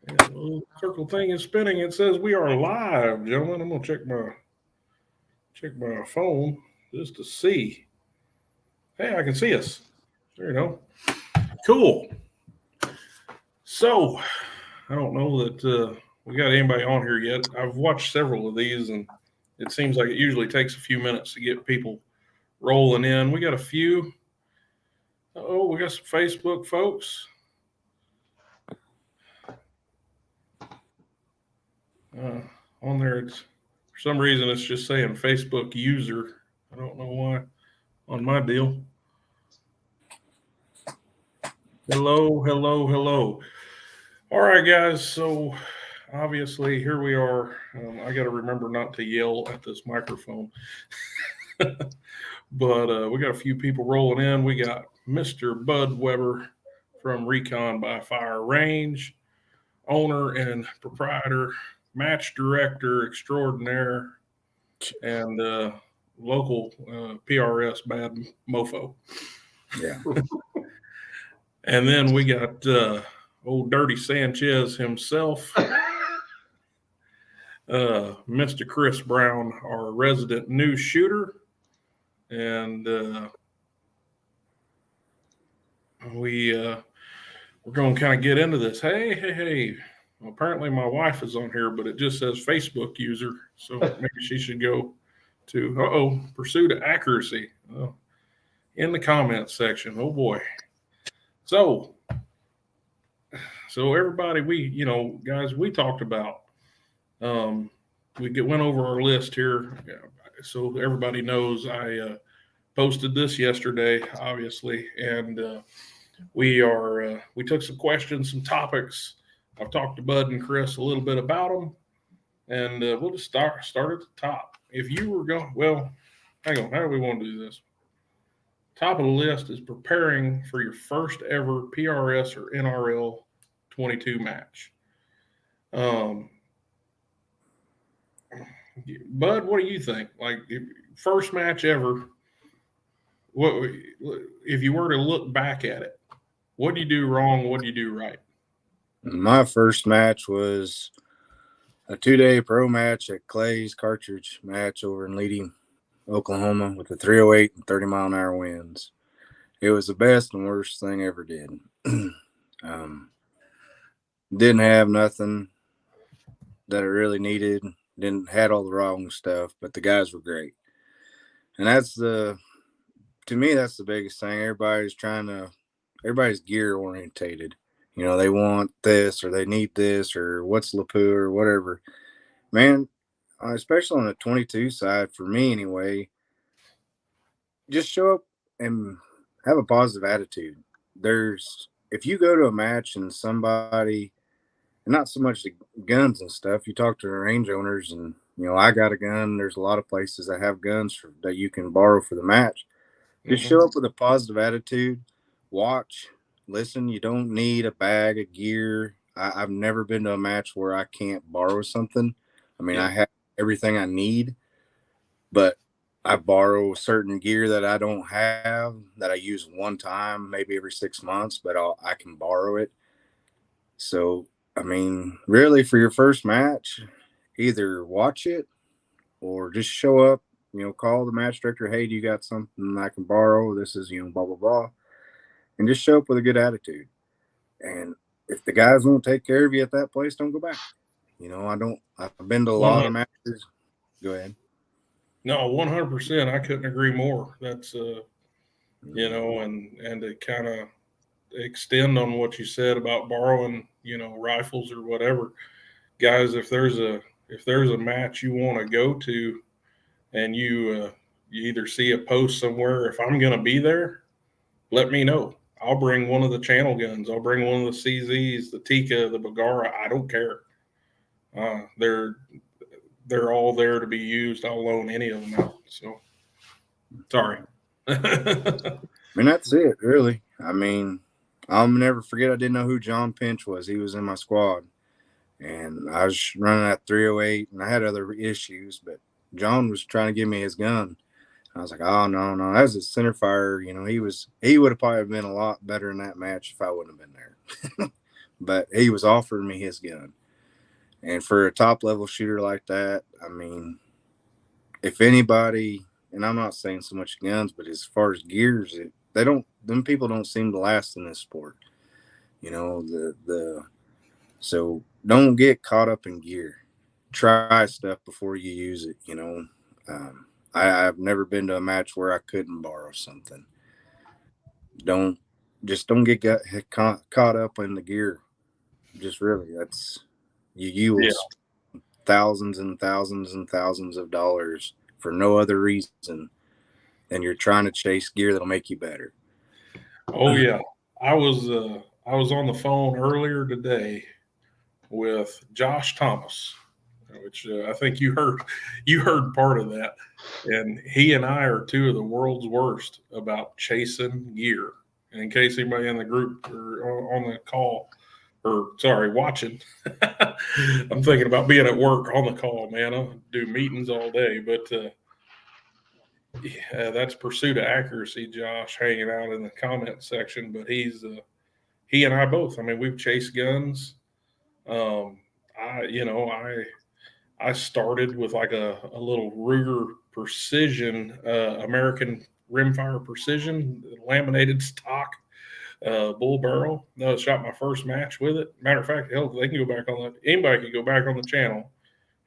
Yeah, the little circle thing is spinning. It says we are live, gentlemen. I'm gonna check my phone just to see. Hey, I can see us. There you go. Cool. So I don't know that we got anybody on here yet. I've watched several of these, and it seems like it usually takes a few minutes to get people rolling in. We got a few. Oh, we got some Facebook folks. On there, it's for some reason it's just saying Facebook user. I don't know why on my deal. Hello, hello, hello. All right, guys. So obviously here we are. I got to remember not to yell at this microphone. But we got a few people rolling in. We got Mr. Bud Weber from Recon by Fire Range, owner and proprietor, match director extraordinaire, and local PRS bad mofo. Yeah. And then we got old Dirty Sanchez himself, Mr. Chris Brown, our resident news shooter. And we're going to kind of get into this. Hey. Well, apparently my wife is on here, but it just says Facebook user. So maybe she should go to, pursuit of accuracy in the comments section. Oh, boy. So everybody, guys, we talked about, went over our list here. So everybody knows I posted this yesterday, obviously, and we took some questions, some topics. I've talked to Bud and Chris a little bit about them, and we'll just start at the top. If you were going, well, hang on, how do we want to do this? Top of the list is preparing for your first ever PRS or NRL 22 match. Bud, what do you think? Like, first match ever. What if you were to look back at it? What do you do wrong? What do you do right? My first match was a 2-day pro match at Clay's Cartridge match over in Leading, Oklahoma, with the 308 and 30-mile-an-hour winds. It was the best and worst thing I ever did. Didn't have nothing that I really needed. Had all the wrong stuff, but the guys were great. And to me, that's the biggest thing. Everybody's gear orientated. You know, they want this or they need this or what's LaPoo or whatever. Man, especially on the 22 side, for me anyway, just show up and have a positive attitude. If you go to a match and somebody, and not so much the guns and stuff, you talk to the range owners and, I got a gun. There's a lot of places that have guns that you can borrow for the match. Just show up with a positive attitude, watch, listen. You don't need a bag of gear. I've never been to a match where I can't borrow something. I mean, I have everything I need, but I borrow certain gear that I don't have that I use one time, maybe every 6 months, but I can borrow it. So, I mean, really for your first match, either watch it or just show up, call the match director. Hey, do you got something I can borrow? This is, blah, blah, blah. And just show up with a good attitude. And if the guys won't take care of you at that place, don't go back. I've been to a lot of matches. Go ahead. No, 100%. I couldn't agree more. That's, and to kind of extend on what you said about borrowing, rifles or whatever, guys, if there's a match you want to go to and you either see a post somewhere, if I'm going to be there, let me know. I'll bring one of the channel guns. I'll bring one of the CZs, the Tika, the Bagara. I don't care. They're all there to be used. I'll loan any of them out. So, sorry. I mean, that's it, really. I mean, I'll never forget. I didn't know who John Pinch was. He was in my squad, and I was running that 308, and I had other issues, but John was trying to give me his gun. I was like, oh, no. That was a center fire. He would have probably been a lot better in that match if I wouldn't have been there. but he was offering me his gun. And for a top level shooter like that, I mean, if anybody, and I'm not saying so much guns, but as far as gears, them people don't seem to last in this sport. You know, so don't get caught up in gear. Try stuff before you use it. You know, I've never been to a match where I couldn't borrow something. Don't don't get caught up in the gear. Just really, you will Yeah. spend thousands and thousands and thousands of dollars for no other reason than you're trying to chase gear that'll make you better. Oh yeah. I was on the phone earlier today with Josh Thomas, which I think you heard part of that, and he and I are two of the world's worst about chasing gear. And in case anybody in the group or on the call, or sorry, watching, I'm thinking about being at work on the call, man. I do meetings all day, but yeah, that's pursuit of accuracy, Josh, hanging out in the comment section. But he and I both. I mean, we've chased guns. Um, I started with like a little Ruger Precision American Rimfire Precision laminated stock bull barrel. No, I shot my first match with it. Matter of fact, hell, they can go back on the anybody can go back on the channel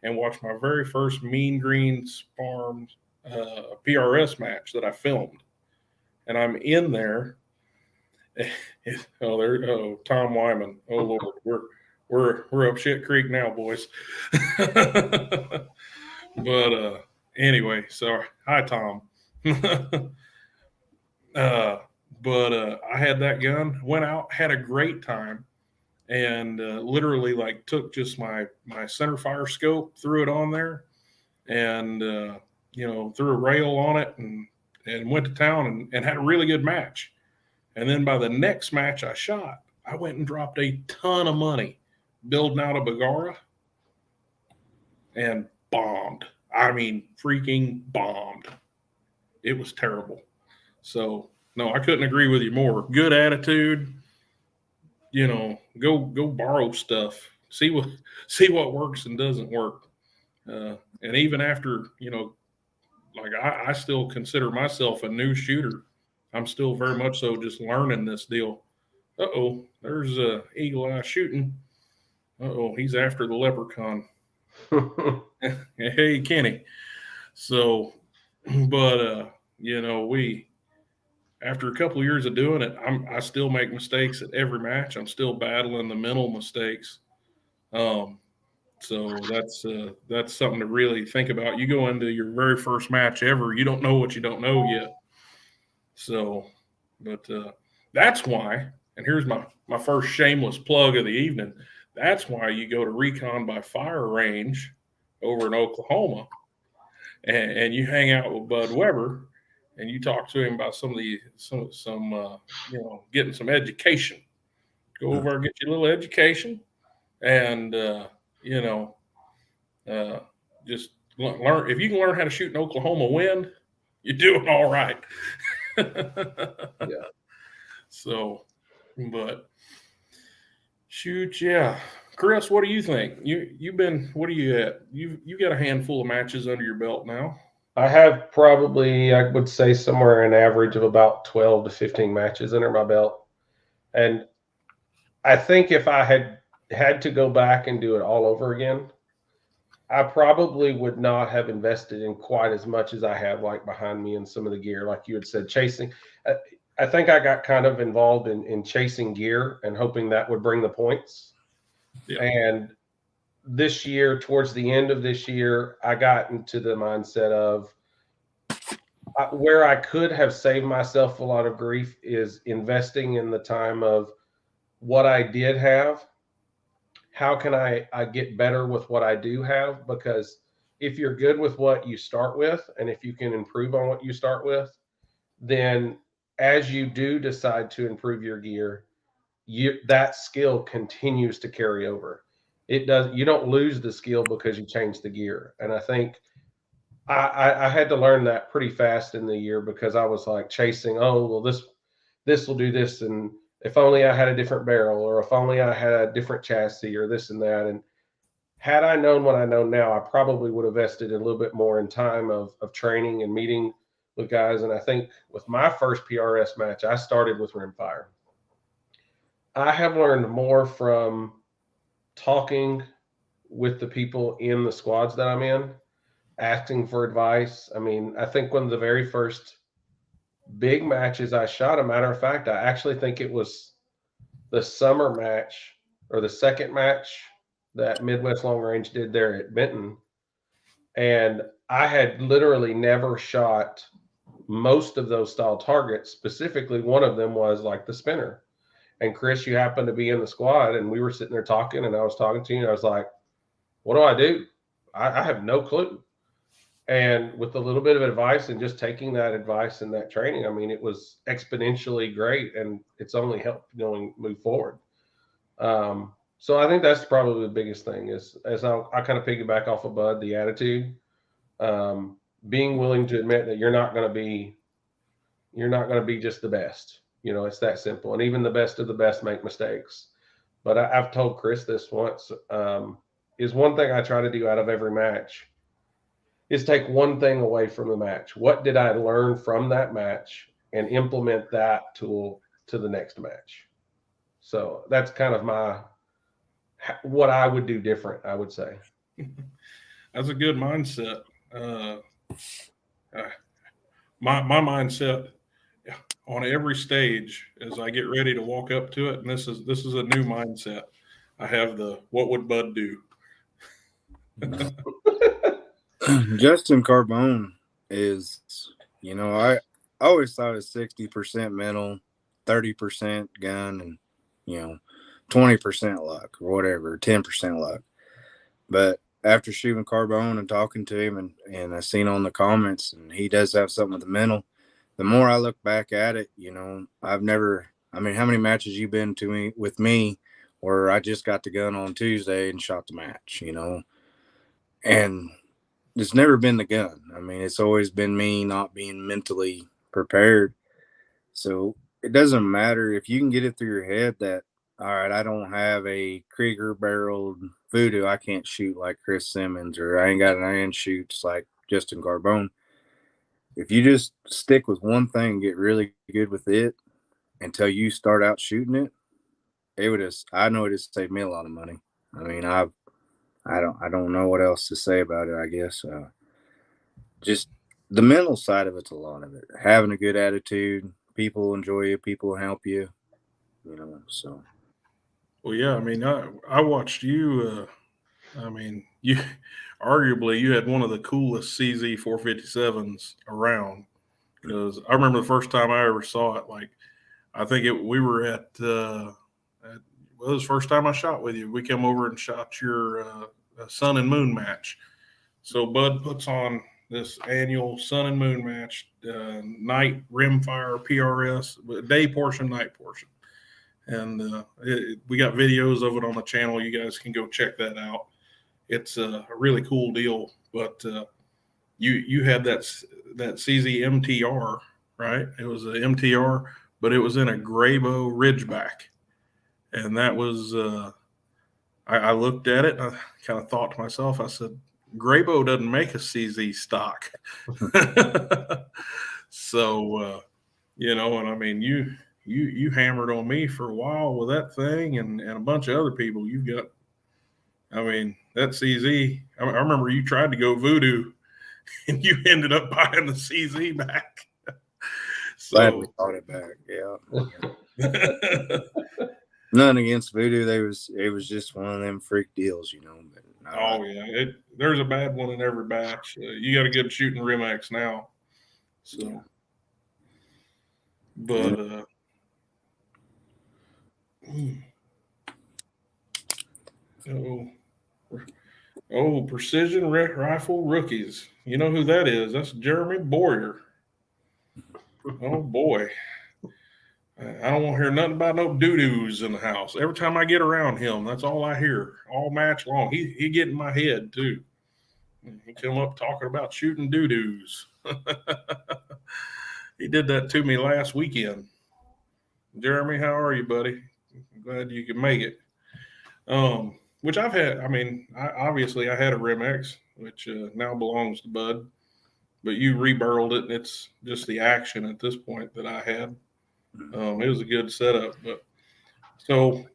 and watch my very first Mean Greens Farms PRS match that I filmed. And I'm in there. Tom Wyman. Oh Lord, we're up shit creek now, boys. But anyway, so hi Tom. But I had that gun, went out, had a great time, and literally like took just my center fire scope, threw it on there, and threw a rail on it, and went to town and had a really good match. And then by the next match I shot, I went and dropped a ton of money building out a Bagara and bombed. I mean, freaking bombed. It was terrible. So, no, I couldn't agree with you more. Good attitude. Go borrow stuff. See what works and doesn't work. And even after, like I still consider myself a new shooter. I'm still very much so just learning this deal. Uh-oh, there's Eagle Eye shooting. Uh-oh, he's after the leprechaun. Hey, Kenny. So, but we after a couple of years of doing it, I still make mistakes at every match. I'm still battling the mental mistakes. So that's something to really think about. You go into your very first match ever, you don't know what you don't know yet. So, but that's why. And here's my first shameless plug of the evening. That's why you go to Recon by Fire Range over in Oklahoma, and you hang out with Bud Weber, and you talk to him about some getting some education. Go over and get you a little education, and just learn. If you can learn how to shoot in Oklahoma wind, you're doing all right. Yeah. So, but shoot, yeah. Chris, what do you think? You've been, what are you at? You got a handful of matches under your belt now. I have probably, I would say, somewhere an average of about 12 to 15 matches under my belt. And I think if I had to go back and do it all over again, I probably would not have invested in quite as much as I have, like behind me and some of the gear, like you had said, chasing. I think I got kind of involved in chasing gear and hoping that would bring the points. Yeah. And this year, towards the end of this year, I got into the mindset of where I could have saved myself a lot of grief is investing in the time of what I did have. How can I get better with what I do have? Because if you're good with what you start with, and if you can improve on what you start with, then as you do decide to improve your gear, that skill continues to carry over. You don't lose the skill because you change the gear. And I think I had to learn that pretty fast in the year, because I was like chasing, oh well, this will do this, and if only I had a different barrel, or if only I had a different chassis, or this and that. And had I known what I know now, I probably would have invested a little bit more in time of training and meeting with guys. And I think with my first PRS match, I started with Rimfire. I have learned more from talking with the people in the squads that I'm in, asking for advice. I mean, I think one of the very first big matches I shot, a matter of fact, I actually think it was the summer match or the second match that Midwest Long Range did there at Benton. And I had literally never shot most of those style targets. Specifically, one of them was like the spinner. And Chris, you happened to be in the squad, and we were sitting there talking, and I was talking to you, and I was like, what do I do? I have no clue. And with a little bit of advice and just taking that advice and that training, I mean, it was exponentially great, and it's only helped move forward. So I think that's probably the biggest thing is, as I kind of piggyback off of Bud, the attitude, being willing to admit that you're not going to be just the best. You know, it's that simple. And even the best of the best make mistakes. But I've told Chris this once, is one thing I try to do out of every match is take one thing away from the match. What did I learn from that match, and implement that tool to the next match? So that's kind of what I would do different, I would say. That's a good mindset. My mindset on every stage as I get ready to walk up to it, and this is a new mindset. I have the what would Bud do? Justin Carbone is, I always thought it was 60% mental, 30% gun, and 20% luck or whatever, 10% luck. But after shooting Carbone and talking to him, and I seen on the comments, and he does have something with the mental. The more I look back at it, how many matches you been to with me where I just got the gun on Tuesday and shot the match, and it's never been the gun. I mean, it's always been me not being mentally prepared. So it doesn't matter if you can get it through your head that, all right, I don't have a Krieger barreled Voodoo. I can't shoot like Chris Simmons, or I ain't got an iron shoots like Justin Carbone. If you just stick with one thing and get really good with it until you start out shooting it, I know it has saved me a lot of money. I mean, I don't know what else to say about it, I guess. Just the mental side of it's a lot of it. Having a good attitude, people enjoy you, people help you, so. Well, yeah, I mean, I watched you. You arguably you had one of the coolest CZ 457s around, because I remember the first time I ever saw it. Like, I think we were it was the first time I shot with you. We came over and shot your Sun and Moon match. So Bud puts on this annual Sun and Moon match, night Rimfire PRS, day portion, night portion. And we got videos of it on the channel. You guys can go check that out. It's a really cool deal. But you had that CZ MTR, right? It was a MTR, but it was in a Grayboe Ridgeback. And that was, I looked at it, and I kind of thought to myself, I said, Grayboe doesn't make a CZ stock. So, and I mean, you hammered on me for a while with that thing, and a bunch of other people. You've got, I mean, that CZ. I remember you tried to go Voodoo, and you ended up buying the CZ back. Glad we bought it back. Yeah. None against Voodoo. It was just one of them freak deals, But oh yeah, there's a bad one in every batch. You got a good shooting Rimax now, so. Yeah. But precision rifle rookies. You know who that is? That's Jeremy Boyer. Oh boy. I don't want to hear nothing about no doo-doos in the house. Every time I get around him, that's all I hear all match long. He get in my head too. He come up talking about shooting doo-doos. He did that to me last weekend. Jeremy, how are you, buddy? Glad you can make it. Which I've had. I mean, obviously I had a Rim-X, which now belongs to Bud, but you reburled it, and it's just the action at this point that I had. It was a good setup, but so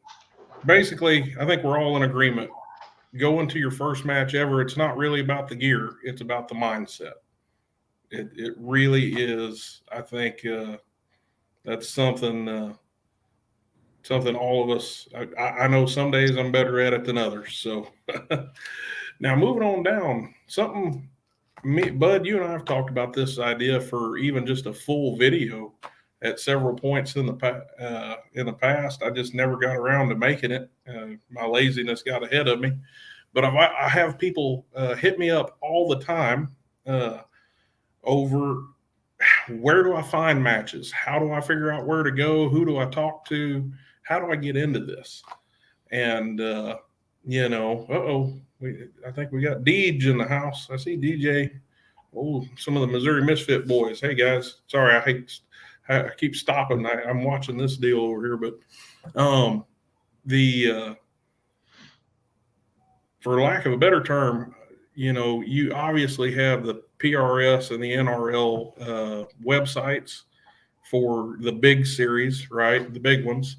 basically, I think we're all in agreement. Going to your first match ever, it's not really about the gear; it's about the mindset. It really is. I think that's something all of us. I know some days I'm better at it than others. So now moving on down, something. Bud, you and I have talked about this idea for even just a full video at several points in the past. I just never got around to making it. My laziness got ahead of me. But I have people hit me up all the time over where do I find matches? How do I figure out where to go? Who do I talk to? How do I get into this? And I think we got Deej in the house. I see DJ. Oh, some of the Missouri Misfit boys. Hey guys, sorry, I keep stopping. I'm watching this deal over here, but the for lack of a better term, you obviously have the PRS and the NRL websites for the big series, right? The big ones.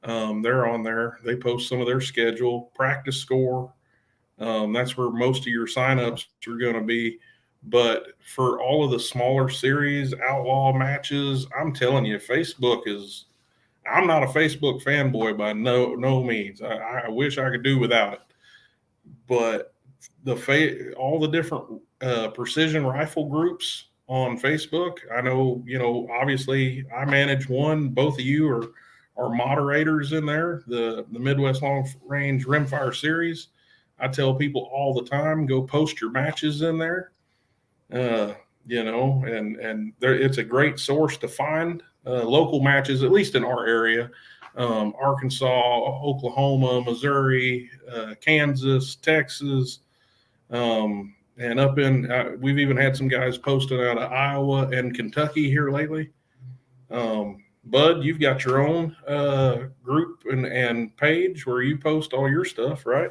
They're on there. They post some of their schedule, practice score. That's where most of your signups are going to be. But for all of the smaller series, outlaw matches, I'm telling you, I'm not a Facebook fanboy by no means. I wish I could do without it. But all the different precision rifle groups on Facebook, I know, obviously I manage one. Both of you are moderators in there, the Midwest Long Range Rimfire series. I tell people all the time, go post your matches in there. And it's a great source to find local matches, at least in our area. Arkansas, Oklahoma, Missouri, Kansas, Texas, and up in we've even had some guys posting out of Iowa and Kentucky here lately. Bud, you've got your own group and page where you post all your stuff, right?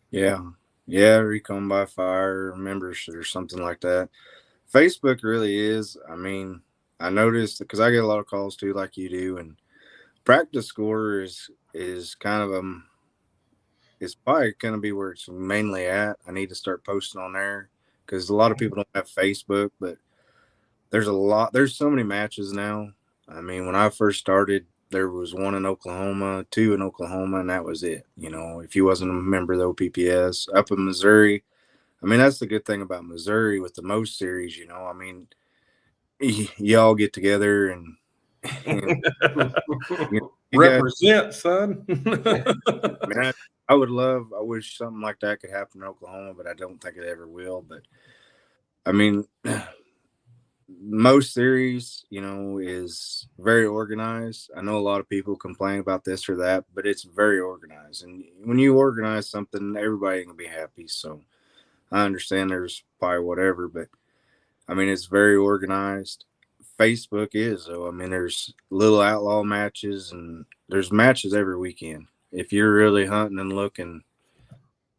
Yeah, Recon by Fire members or something like that. Facebook really is. I mean, I noticed because I get a lot of calls too, like you do, and practice score is kind of it's probably going to be where it's mainly at. I need to start posting on there because a lot of people don't have Facebook, but there's so many matches now. I mean, when I first started, there was one in Oklahoma, two in Oklahoma, and that was it. If you wasn't a member of the OPPS up in Missouri, I mean, that's the good thing about Missouri with the most series, I mean, y'all get together and represent, son. Man, I wish something like that could happen in Oklahoma, but I don't think it ever will. But I mean, most series, is very organized. I know a lot of people complain about this or that, but it's very organized. And when you organize something, everybody can be happy. So I understand there's probably whatever, but I mean, it's very organized. Facebook is, though. I mean, there's little outlaw matches and there's matches every weekend. If you're really hunting and looking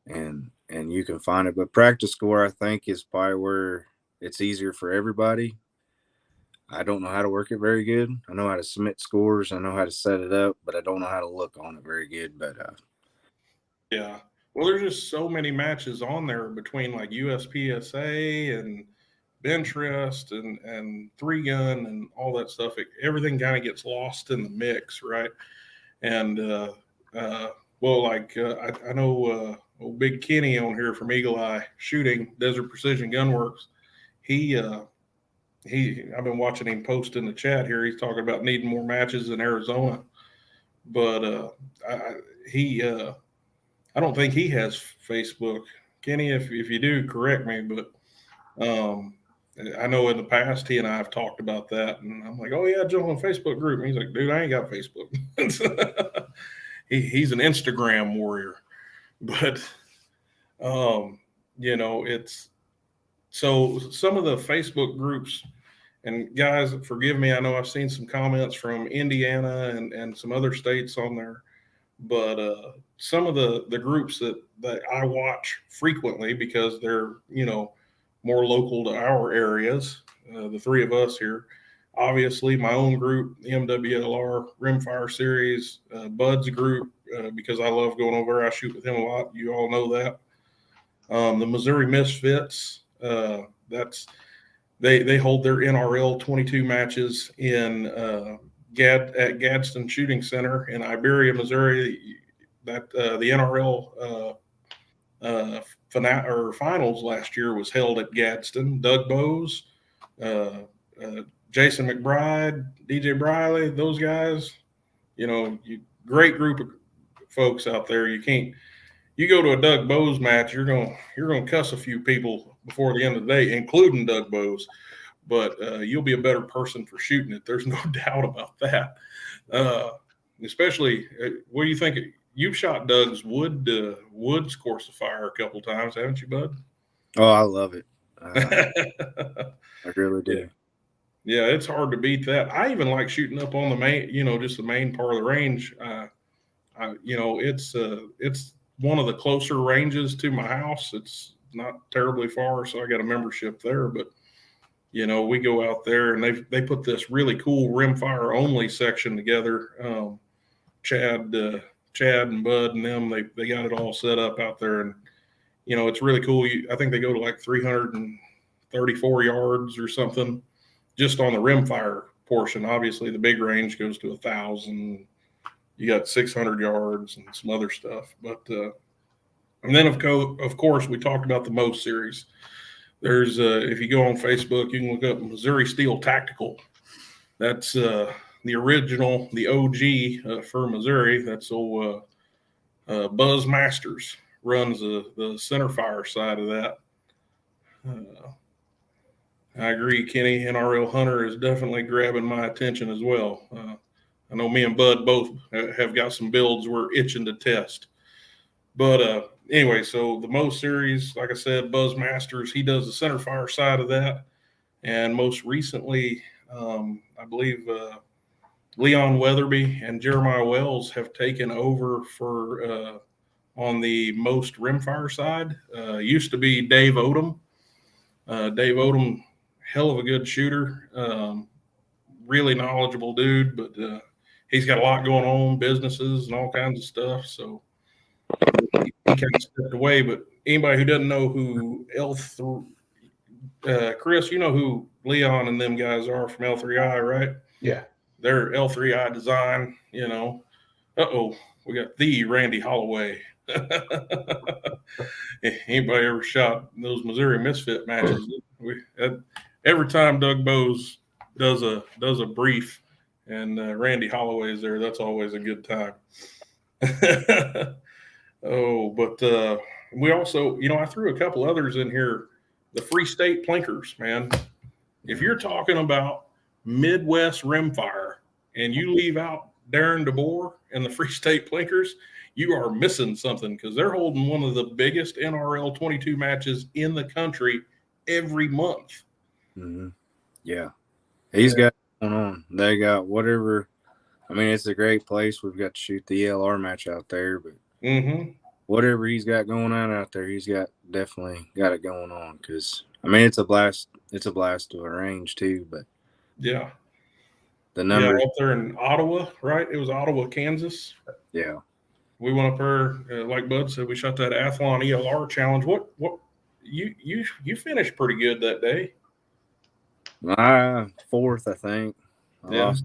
and you can find it. But practice score, I think, is probably where it's easier for everybody. I don't know how to work it very good. I know how to submit scores. I know how to set it up, but I don't know how to look on it very good. But yeah. Well, there's just so many matches on there between like USPSA and bench rest and three gun and all that stuff. Everything kind of gets lost in the mix, right? And I know old Big Kenny on here from Eagle Eye Shooting, Desert Precision Gunworks. I've been watching him post in the chat here. He's talking about needing more matches in Arizona, but I don't think he has Facebook. Kenny, if you do, correct me. But I know in the past he and I have talked about that, and I'm like, oh yeah, jump on a Facebook group. And he's like, dude, I ain't got Facebook. He's an Instagram warrior, but it's so some of the Facebook groups And guys, forgive me. I know I've seen some comments from Indiana and some other states on there, but some of the groups that I watch frequently because they're more local to our areas. The three of us here, obviously, my own group, the MWLR Rimfire series, Bud's group, because I love going over. I shoot with him a lot. You all know that. The Missouri Misfits. They hold their NRL 22 matches in at Gadsden Shooting Center in Iberia, Missouri. That the NRL finals last year was held at Gadsden. Doug Bowes, Jason McBride, DJ Briley, those guys. Great group of folks out there. You go to a Doug Bowes match, you're gonna cuss a few people before the end of the day, including Doug Bowes. But you'll be a better person for shooting it. There's no doubt about that. Especially, what do you think? You've shot Doug's Woods course of fire a couple times, haven't you, Bud? Oh, I love it. I really do. Yeah, it's hard to beat that. I even like shooting up on the main, just the main part of the range. It's one of the closer ranges to my house. It's not terribly far, so I got a membership there. But we go out there and they put this really cool Rimfire only section together. Chad and Bud and them, they got it all set up out there, and it's really cool. I think they go to like 334 yards or something just on the Rimfire portion. Obviously, the big range goes to 1,000. You got 600 yards and some other stuff, but and then of course we talked about the Most series. There's if you go on Facebook, you can look up Missouri Steel Tactical. That's the original, the OG for Missouri. That's old Buzz Masters runs the center fire side of that. I agree, Kenny. NRL Hunter is definitely grabbing my attention as well. I know me and Bud both have got some builds we're itching to test. But anyway, so the Most series, like I said, Buzz Masters, he does the center fire side of that. And most recently, I believe Leon Weatherby and Jeremiah Wells have taken over for on the Most Rimfire side. Used to be Dave Odom. Dave Odom, hell of a good shooter, really knowledgeable dude, but he's got a lot going on, businesses and all kinds of stuff. So he kind of stepped away. But anybody who doesn't know who Chris, you know who Leon and them guys are from L3I, right? Yeah. They're L3I design, we got the Randy Holloway. Anybody ever shot those Missouri Misfit matches? Every time Doug Bowes does a brief and Randy Holloway is there, that's always a good time. But we also, I threw a couple others in here. The Free State Plinkers, man. If you're talking about Midwest Rimfire and you leave out Darren DeBoer and the Free State Plinkers, you are missing something, because they're holding one of the biggest NRL 22 matches in the country every month. Mm-hmm. Yeah. He's got going on. They got whatever. I mean, it's a great place. We've got to shoot the ELR match out there, but whatever he's got going on out there, he's definitely got it going on. Because I mean, it's a blast. It's a blast to arrange too. But yeah, the numbers up there in Ottawa, right? It was Ottawa, Kansas. Yeah, we went up there, like Bud said, we shot that Athlon ELR challenge. What you finished pretty good that day. Fourth, I think. I lost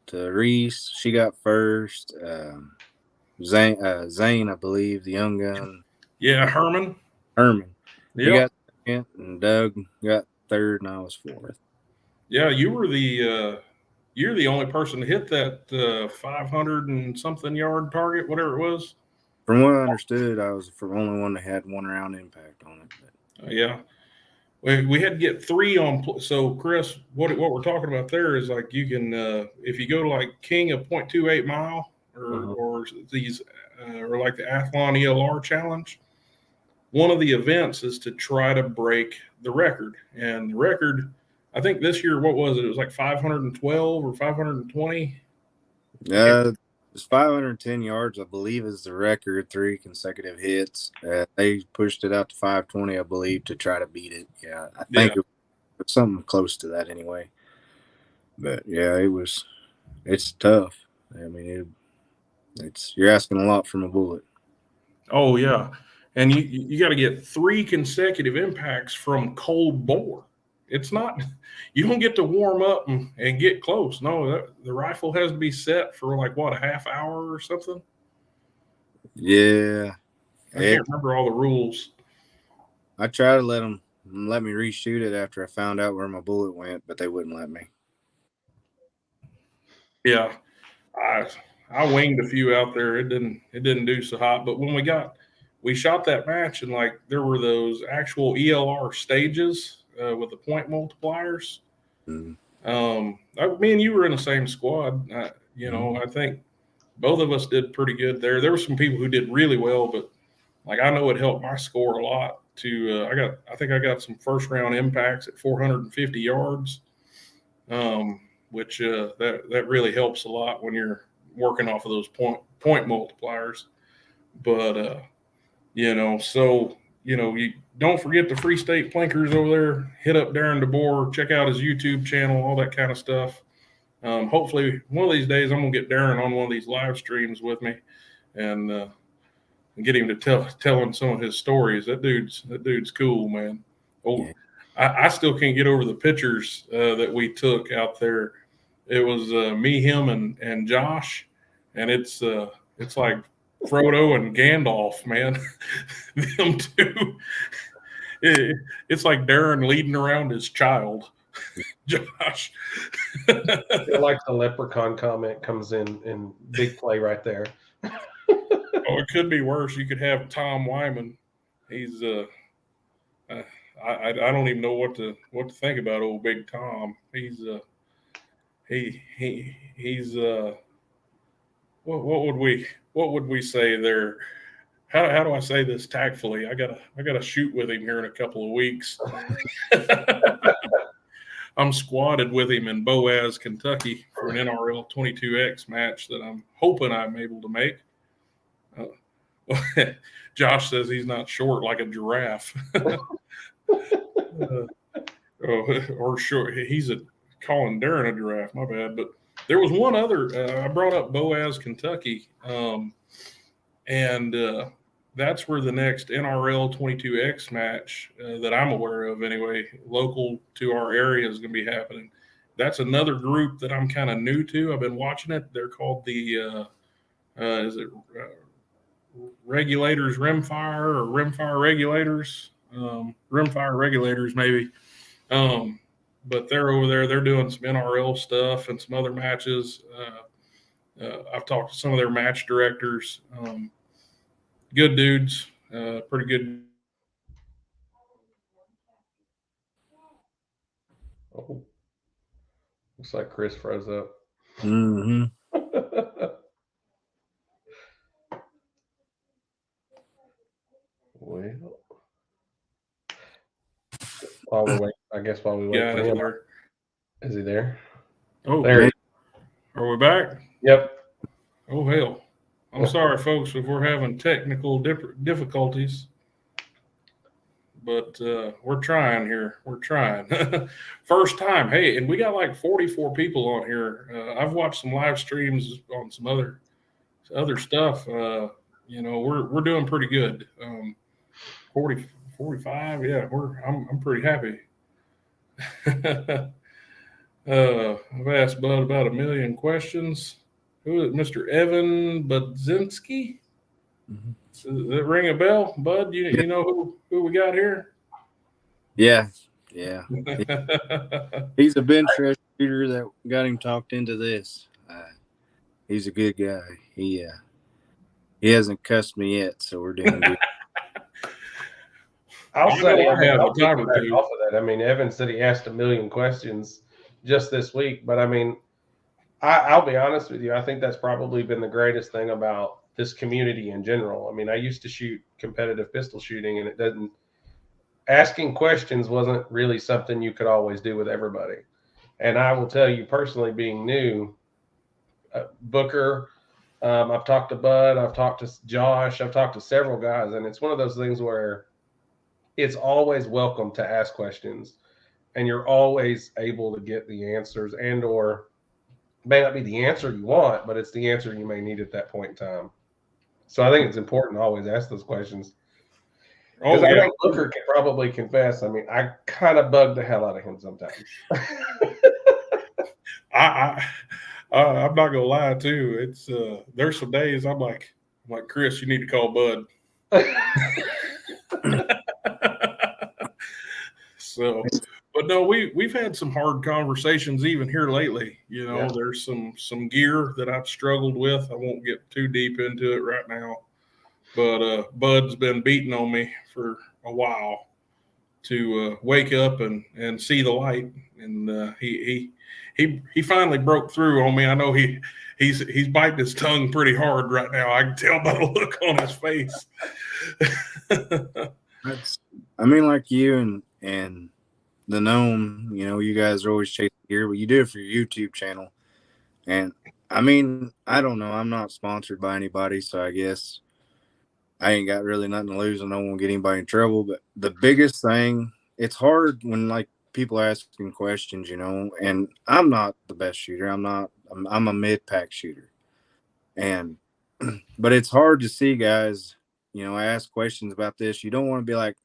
to Reese. She got first. Zane, I believe, the young gun. Yeah, Herman. Yeah. He got second, and Doug got third, and I was fourth. Yeah, you're the only person to hit that 500 and something yard target, whatever it was. From what I understood, I was the only one that had 1 round impact on it. But. Yeah. We had to get 3 on. So, Chris, what we're talking about there is like you can, if you go to like King of 0.28 mile or these, or like the Athlon ELR challenge, one of the events is to try to break the record. And the record, I think this year, what was it? It was like 512 or 520. It's 510 yards, I believe, is the record. 3 consecutive hits. They pushed it out to 520, I believe, to try to beat it. Yeah, I think it was something close to that anyway. But yeah, it's tough. I mean, you're asking a lot from a bullet. Oh yeah, and you got to get 3 consecutive impacts from cold bore. It's not, you don't get to warm up and get close. No, the rifle has to be set for like what, a half hour or something. Yeah, I can't remember all the rules. I tried to let me reshoot it after I found out where my bullet went, but they wouldn't let me. Yeah, I winged a few out there. It didn't do so hot. But when we shot that match, and like there were those actual ELR stages with the point multipliers. Me and you were in the same squad. I think both of us did pretty good there. There were some people who did really well, but like I know it helped my score a lot. I think I got some first round impacts at 450 yards, which that really helps a lot when you're working off of those point multipliers. But you don't forget the Free State Plinkers over there. Hit up Darren DeBoer, check out his YouTube channel, all that kind of stuff. Hopefully one of these days I'm gonna get Darren on one of these live streams with me and get him to telling some of his stories. That dude's cool, man. Oh, I still can't get over the pictures that we took out there. It was me, him, and Josh, and it's like Frodo and Gandalf, man. Them two. It's like Darren leading around his child, Josh. I feel like the leprechaun comment comes in big play right there. Oh, it could be worse. You could have Tom Wyman. He's I don't even know what to think about old Big Tom. He's he's what would we say there? How do I say this tactfully? I gotta shoot with him here in a couple of weeks. I'm squatted with him in Boaz, Kentucky for an NRL 22X match that I'm hoping I'm able to make. Josh says he's not short like a giraffe. Or short. He's calling Darren a giraffe. My bad. But there was one other. I brought up Boaz, Kentucky, and that's where the next NRL 22X match that I'm aware of, anyway, local to our area, is going to be happening. That's another group that I'm kind of new to. I've been watching it. They're called the Regulators Rimfire or Rimfire Regulators, Rimfire Regulators maybe. But they're over there. They're doing some NRL stuff and some other matches. I've talked to some of their match directors. Good dudes, pretty good. Oh, looks like Chris froze up. Mm-hmm. Well, while we wait for him. There. Is he there? Oh, there. Are we back? Yep. Oh hell! I'm sorry, folks, if we're having technical difficulties, but we're trying here. We're trying. First time. Hey, and we got like 44 people on here. I've watched some live streams on some other stuff. We're doing pretty good. 40, 45. Yeah, I'm pretty happy. I've asked Bud about 1 million questions. Who is it, Mr. Evan Budzinski? Mm-hmm. Does that ring a bell, Bud? You know who we got here? Yeah. He's a bench rush shooter that got him talked into this. He's a good guy. He hasn't cussed me yet, so we're doing good. I'll say I have a time or back two. off of that. I mean, Evan said he asked 1 million questions just this week, but I mean, I'll be honest with you. I think that's probably been the greatest thing about this community in general. I mean, I used to shoot competitive pistol shooting, and asking questions wasn't really something you could always do with everybody. And I will tell you personally, being new, Booker, I've talked to Bud, I've talked to Josh, I've talked to several guys, and it's one of those things where it's always welcome to ask questions, and you're always able to get the answers, and or may not be the answer you want, but it's the answer you may need at that point in time. So I think it's important to always ask those questions. Because Oh I yeah, think Booker can probably confess. I mean, I kind of bug the hell out of him sometimes. I I'm not gonna lie too. It's there's some days I'm like Chris, you need to call Bud. So, but no, we've had some hard conversations even here lately. You know, Yeah. there's some gear that I've struggled with. I won't get too deep into it right now, but Bud's been beating on me for a while to wake up and see the light, and he finally broke through on me. I know he's biting his tongue pretty hard right now. I can tell by the look on his face. I mean, like you and the gnome, you know, you guys are always chasing gear, but you do it for your YouTube channel. And I mean, I don't know. I'm not sponsored by anybody, so I guess I ain't got really nothing to lose and I won't get anybody in trouble. But the biggest thing, it's hard when like people are asking questions, you know, and I'm not the best shooter. I'm a mid-pack shooter. And but it's hard to see guys, you know, ask questions about this. You don't want to be like,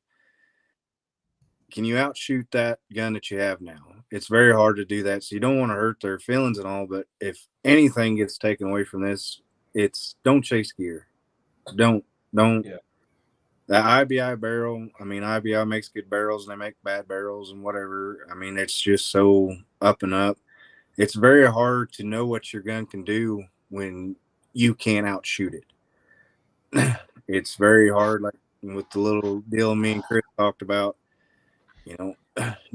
can you outshoot that gun that you have now? It's very hard to do that. So you don't want to hurt their feelings and all. But if anything gets taken away from this, it's don't chase gear. Don't. Yeah. The IBI barrel, I mean, IBI makes good barrels and they make bad barrels and whatever. I mean, it's just so up and up. It's very hard to know what your gun can do when you can't outshoot it. It's very hard, like with the little deal me and Chris talked about. You know,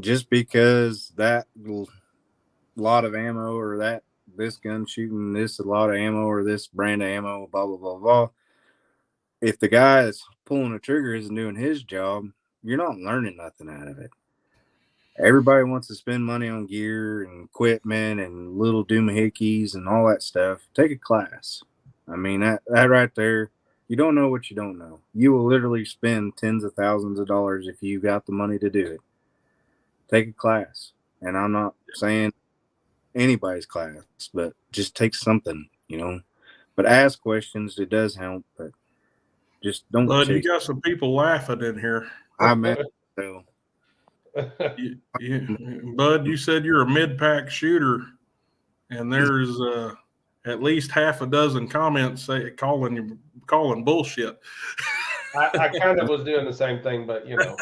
just because that lot of ammo or this gun shooting this a lot of ammo or this brand of ammo, blah, blah, blah, blah. If the guy that's pulling the trigger isn't doing his job, you're not learning nothing out of it. Everybody wants to spend money on gear and equipment and little doohickeys and all that stuff. Take a class. I mean, that right there, you don't know what you don't know. You will literally spend tens of thousands of dollars if you got the money to do it. Take a class. And I'm not saying anybody's class, but just take something, you know. But ask questions. It does help, but just don't Bud, you chase. got some people laughing in here. I meant so. Bud, you said you're a mid-pack shooter, and there's at least half a dozen comments calling bullshit. I kind of was doing the same thing, but you know,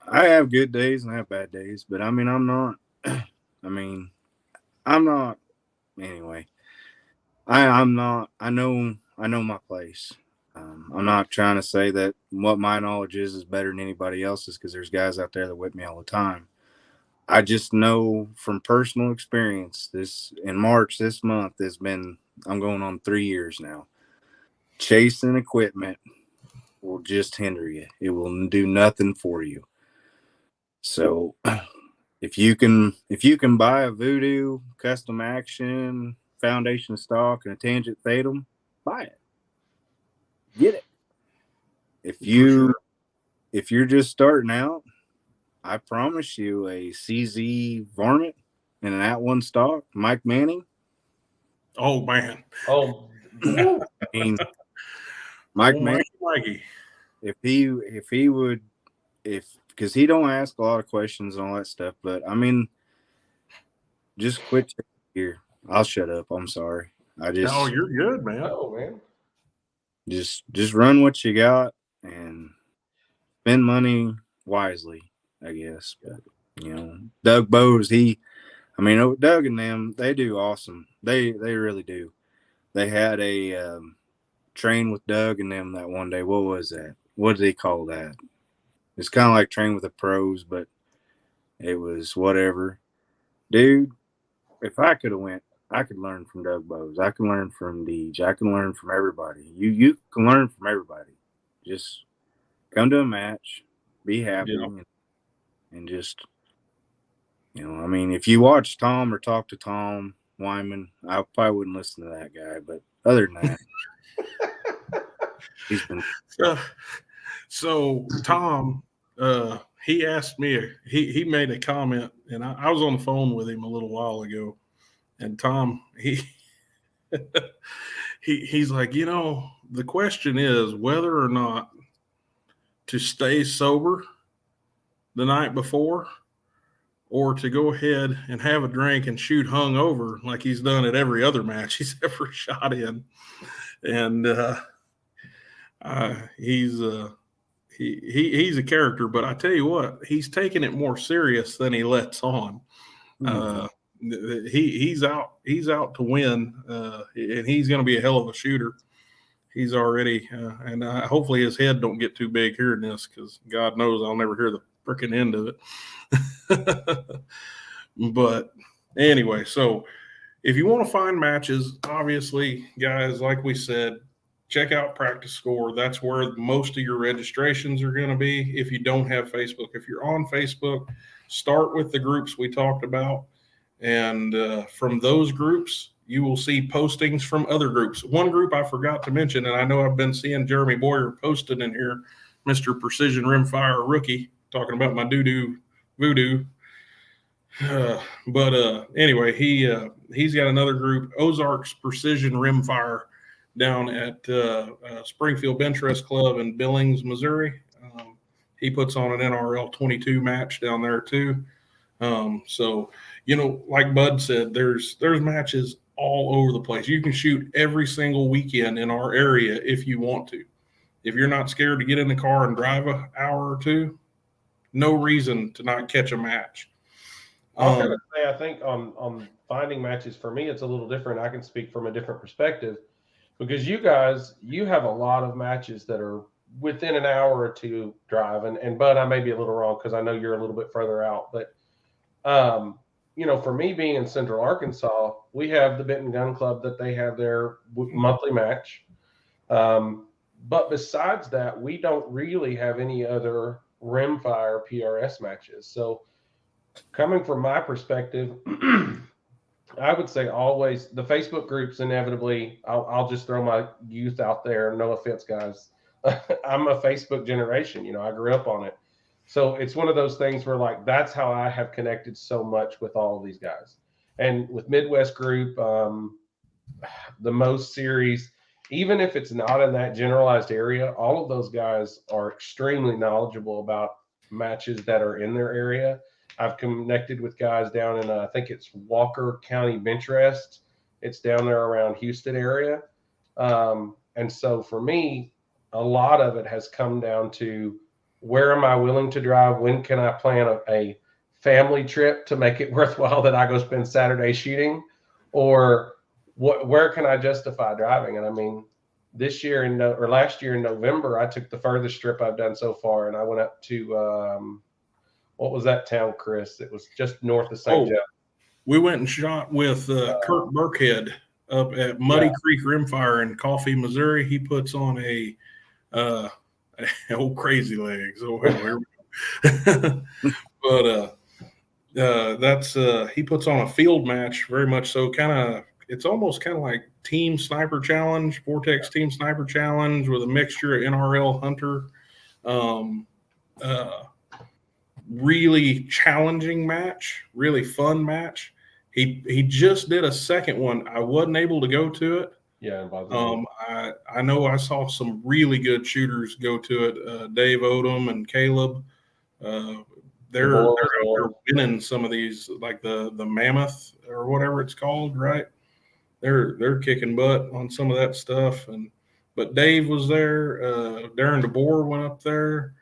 I have good days and I have bad days, but I mean, I'm not. I mean, I'm not. Anyway, I'm not. I know my place. I'm not trying to say that what my knowledge is better than anybody else's because there's guys out there that whip me all the time. I just know from personal experience. This in March this month has been. I'm going on 3 years now. Chasing equipment will just hinder you. It will do nothing for you. So if you can buy a Voodoo custom action foundation stock and a tangent fatum, buy it. Get it. If you're just starting out, I promise you a CZ varmint and an @1 stock, Mike Manning. Oh man. oh, I mean, Mike Manning. Mikey. If he would, because he don't ask a lot of questions and all that stuff, but I mean, just quit here. I'll shut up. I'm sorry. Oh, you're good, man. oh man. Just run what you got and spend money wisely, I guess. But you know, Doug Bowes, Doug and them, they do awesome. They really do. They had a train with Doug and them that one day. What was that? What did they call that? It's kind of like train with the pros, but it was whatever. Dude, if I could have went, I could learn from Doug Bowes. I can learn from Deej. I can learn from everybody. You can learn from everybody. Just come to a match, be happy, Yeah. and just, I mean, if you watch Tom or talk to Tom Wyman, I probably wouldn't listen to that guy. But other than that, he's been. So Tom, he asked me, he made a comment, and I was on the phone with him a little while ago, and Tom, he's like, the question is whether or not to stay sober the night before or to go ahead and have a drink and shoot hungover like he's done at every other match he's ever shot in. And he's a character, but I tell you what, he's taking it more serious than he lets on. He's out to win, and he's going to be a hell of a shooter. He's already, and hopefully his head don't get too big hearing this, because God knows I'll never hear the freaking end of it. But anyway, so if you want to find matches, obviously, guys, like we said, check out Practice Score. That's where most of your registrations are going to be. If you don't have Facebook, if you're on Facebook, start with the groups we talked about. And from those groups, you will see postings from other groups. One group I forgot to mention, and I know I've been seeing Jeremy Boyer posted in here, Mr. Precision Rimfire Rookie, talking about my doo-doo voodoo. But anyway, he's got another group, Ozarks Precision Rimfire, down at Springfield Bench Rest Club in Billings, Missouri. He puts on an NRL 22 match down there too. So, like Bud said, there's matches all over the place. You can shoot every single weekend in our area if you want to. If you're not scared to get in the car and drive an hour or two, no reason to not catch a match. I was going to say, I think on finding matches, for me, it's a little different. I can speak from a different perspective, because you guys, you have a lot of matches that are within an hour or two drive. And Bud, I may be a little wrong because I know you're a little bit further out. But, for me being in Central Arkansas, we have the Benton Gun Club that they have their monthly match. But besides that, we don't really have any other Rimfire PRS matches. So coming from my perspective, I would say always the Facebook groups, inevitably, I'll just throw my youth out there. No offense, guys. I'm a Facebook generation. I grew up on it. So it's one of those things where, like, that's how I have connected so much with all of these guys. And with Midwest Group, the Most series, even if it's not in that generalized area, all of those guys are extremely knowledgeable about matches that are in their area. I've connected with guys down in, I think it's Walker County Bench Rest. It's down there around Houston area. And so for me, a lot of it has come down to, where am I willing to drive? When can I plan a family trip to make it worthwhile that I go spend Saturday shooting? Or where can I justify driving? And I mean, last year in November, I took the furthest trip I've done so far, and I went up to what was that town, Chris? It was just north of St. Joe. We went and shot with Kurt Burkhead up at Muddy Creek Rimfire in Coffee, Missouri. He puts on a old Crazy Legs. But that's he puts on a field match, very much so. It's almost kind of like Team Sniper Challenge, Vortex Team Sniper Challenge, with a mixture of NRL Hunter. Really challenging match, really fun match. He just did a second one. I wasn't able to go to it. Yeah. I know I saw some really good shooters go to it. Dave Odom and Caleb. They're winning some of these, like the Mammoth or whatever it's called, right? They're kicking butt on some of that stuff. But Dave was there. Darren DeBoer went up there.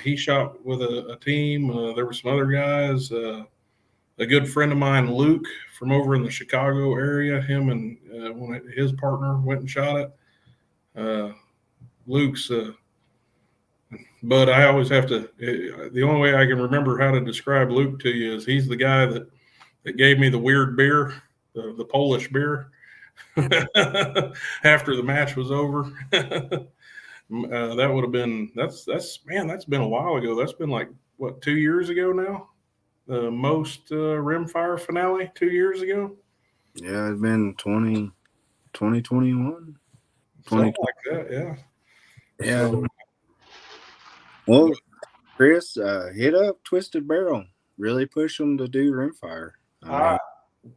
He shot with a team. There were some other guys. A good friend of mine, Luke, from over in the Chicago area, him and his partner went and shot it. Luke's, but I always have to, the only way I can remember how to describe Luke to you is he's the guy that gave me the weird beer, the Polish beer, after the match was over. That would have been that's been a while ago. That's been like what 2 years ago now. The most Rimfire finale 2 years ago. Yeah, it's been 2021. Something like that, yeah. Yeah. So, Well, Chris, hit up Twisted Barrel. Really push them to do Rimfire. I mean,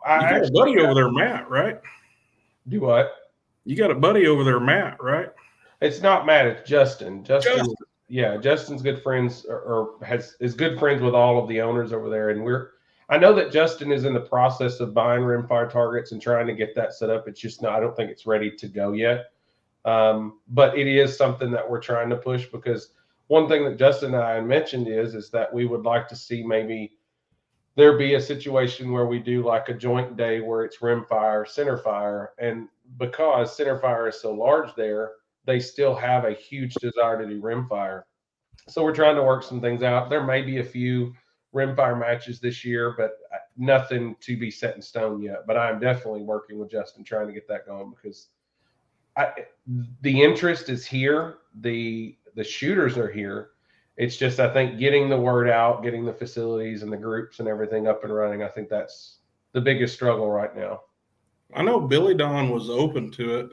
I you got a actually buddy over there, Matt, right? do what? You got a buddy over there, Matt, right? It's not Matt. It's Justin. Yeah, Justin's good friends is good friends with all of the owners over there, and I know that Justin is in the process of buying Rimfire targets and trying to get that set up. It's just I don't think it's ready to go yet. But it is something that we're trying to push, because one thing that Justin and I mentioned is that we would like to see maybe there be a situation where we do like a joint day where it's Rimfire, Centerfire, and because Centerfire is so large there, they still have a huge desire to do Rimfire. So we're trying to work some things out. There may be a few Rimfire matches this year, but nothing to be set in stone yet. But I'm definitely working with Justin trying to get that going, because the interest is here. The shooters are here. It's just, I think, getting the word out, getting the facilities and the groups and everything up and running. I think that's the biggest struggle right now. I know Billy Don was open to it.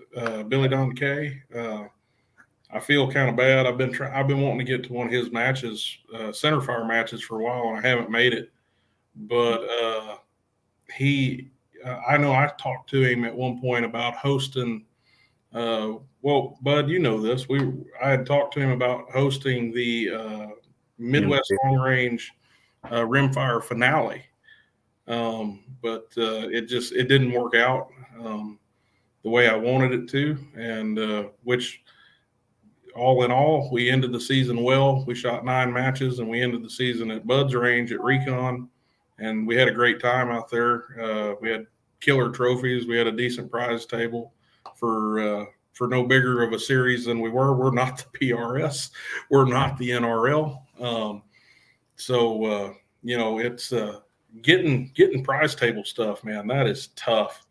Billy Don K. I feel kind of bad. I've been wanting to get to one of his matches, Centerfire matches, for a while, and I haven't made it. But I know I talked to him at one point about hosting. Well, Bud, you know this. I had talked to him about hosting the Midwest Long Range Rimfire finale, but it didn't work out the way I wanted it to, and which all in all, we ended the season well. We shot 9 matches, and we ended the season at Bud's range at Recon, and we had a great time out there. We had killer trophies. We had a decent prize table for no bigger of a series than we were. We're not the PRS. We're not the NRL. So it's getting prize table stuff, man. That is tough.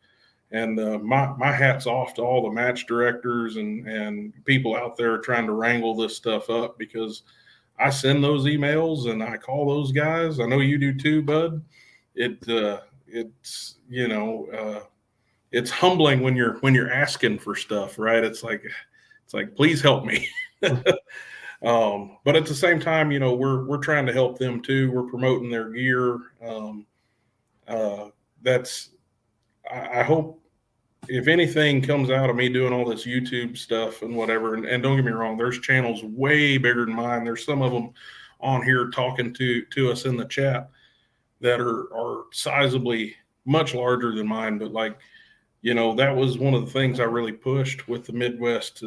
And my hat's off to all the match directors and people out there trying to wrangle this stuff up, because I send those emails and I call those guys. I know you do too, Bud. It's humbling when you're asking for stuff, right? It's like, please help me. But at the same time, we're trying to help them too. We're promoting their gear. I hope, if anything comes out of me doing all this YouTube stuff and whatever, and don't get me wrong, there's channels way bigger than mine. There's some of them on here talking to us in the chat that are sizably much larger than mine. But that was one of the things I really pushed with the Midwest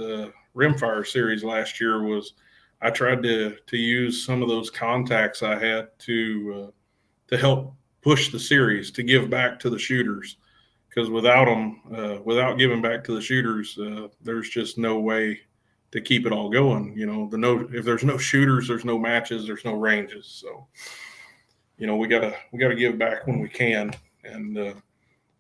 Rimfire series last year. Was I tried to use some of those contacts I had to help push the series, to give back to the shooters. Because without giving back to the shooters, there's just no way to keep it all going. If there's no shooters, there's no matches, there's no ranges. So, we gotta give back when we can, and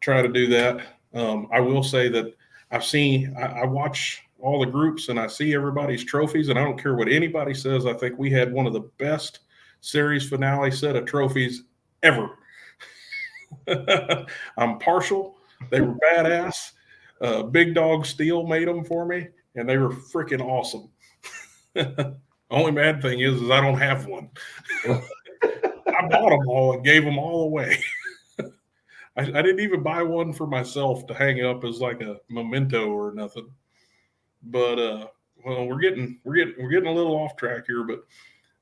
try to do that. I will say that I watch all the groups and I see everybody's trophies, and I don't care what anybody says. I think we had one of the best series finale set of trophies ever. I'm partial. They were badass. Big Dog Steel made them for me, and they were freaking awesome. Only bad thing is I don't have one. I bought them all and gave them all away. I didn't even buy one for myself to hang up as like a memento or nothing. But well, we're getting a little off track here. But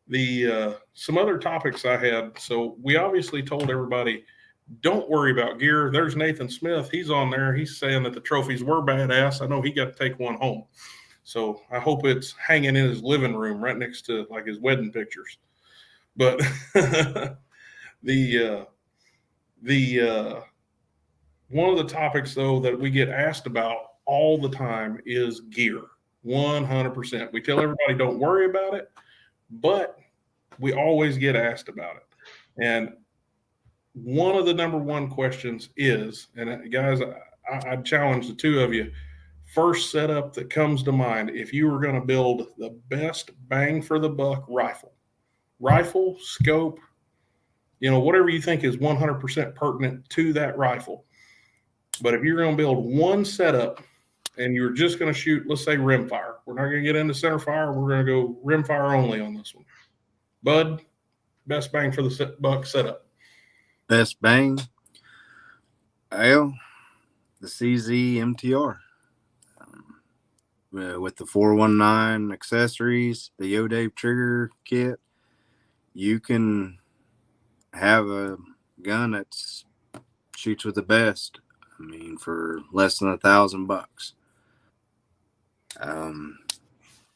the some other topics I had. So we obviously told everybody, don't worry about gear. There's Nathan Smith. He's on there. He's saying that the trophies were badass. I know he got to take one home. So I hope it's hanging in his living room right next to like his wedding pictures. But the one of the topics though that we get asked about all the time is gear. 100%. We tell everybody don't worry about it, but we always get asked about it. And one of the number one questions is, and guys, I challenge the two of you, first setup that comes to mind if you were going to build the best bang for the buck rifle, scope, whatever you think is 100% pertinent to that rifle. But if you're going to build one setup and you're just going to shoot, let's say rimfire, we're not going to get into center fire. We're going to go rimfire only on this one. Bud, best bang for the buck setup. Best bang. Well, the CZ MTR. With the 419 accessories, the youve trigger kit, you can have a gun that shoots with the best. I mean, for less than $1,000.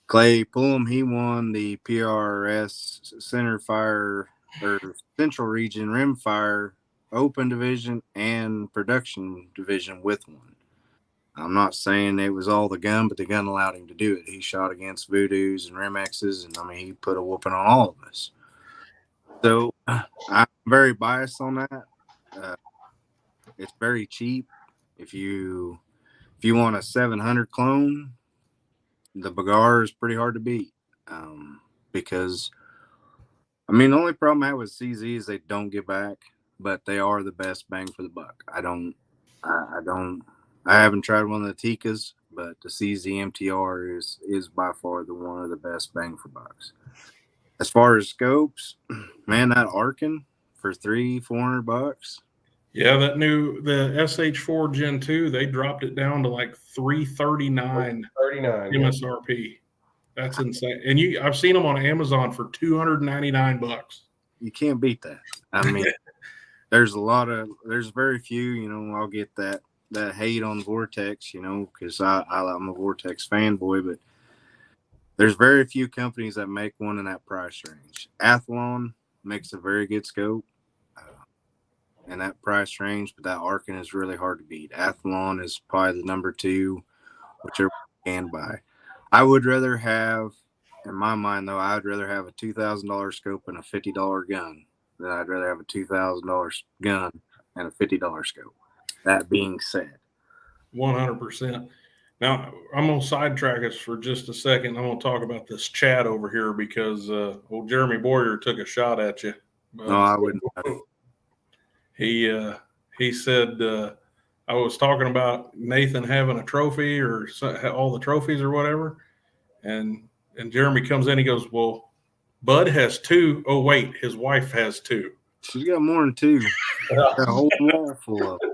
Clay Pullum, he won the PRS Central Region Rimfire Open Division and Production Division with one. I'm not saying it was all the gun, but the gun allowed him to do it. He shot against Voodoos and Remexes, and I mean, he put a whooping on all of us. So I'm very biased on that. It's very cheap. If you want a 700 clone, the Bagara is pretty hard to beat. Because I mean, the only problem I have with CZ is they don't get back, but they are the best bang for the buck. I haven't tried one of the Tikas, but the CZ MTR is by far one of the best bang for bucks. As far as scopes, man, that Arkin for $300-$400. Yeah, the SH4 Gen 2, they dropped it down to like $339 MSRP. That's insane. And I've seen them on Amazon for $299. You can't beat that. I mean, there's very few, I'll get that hate on Vortex, because I'm a Vortex fanboy, but there's very few companies that make one in that price range. Athlon makes a very good scope in that price range, but that Arkin is really hard to beat. Athlon is probably the number 2, whichever you can buy. I would rather have, in my mind though, I'd rather have a $2,000 scope and a $50 gun than I'd rather have a $2,000 gun and a $50 scope. That being said, 100%. Now, I'm going to sidetrack us for just a second. I'm going to talk about this chat over here because old Jeremy Boyer took a shot at you. No, I wouldn't. He said I was talking about Nathan having a trophy or all the trophies or whatever, and Jeremy comes in. He goes, "Well, Bud has 2. Oh wait, his wife has 2. She's got more than 2. Got a whole wall full of them.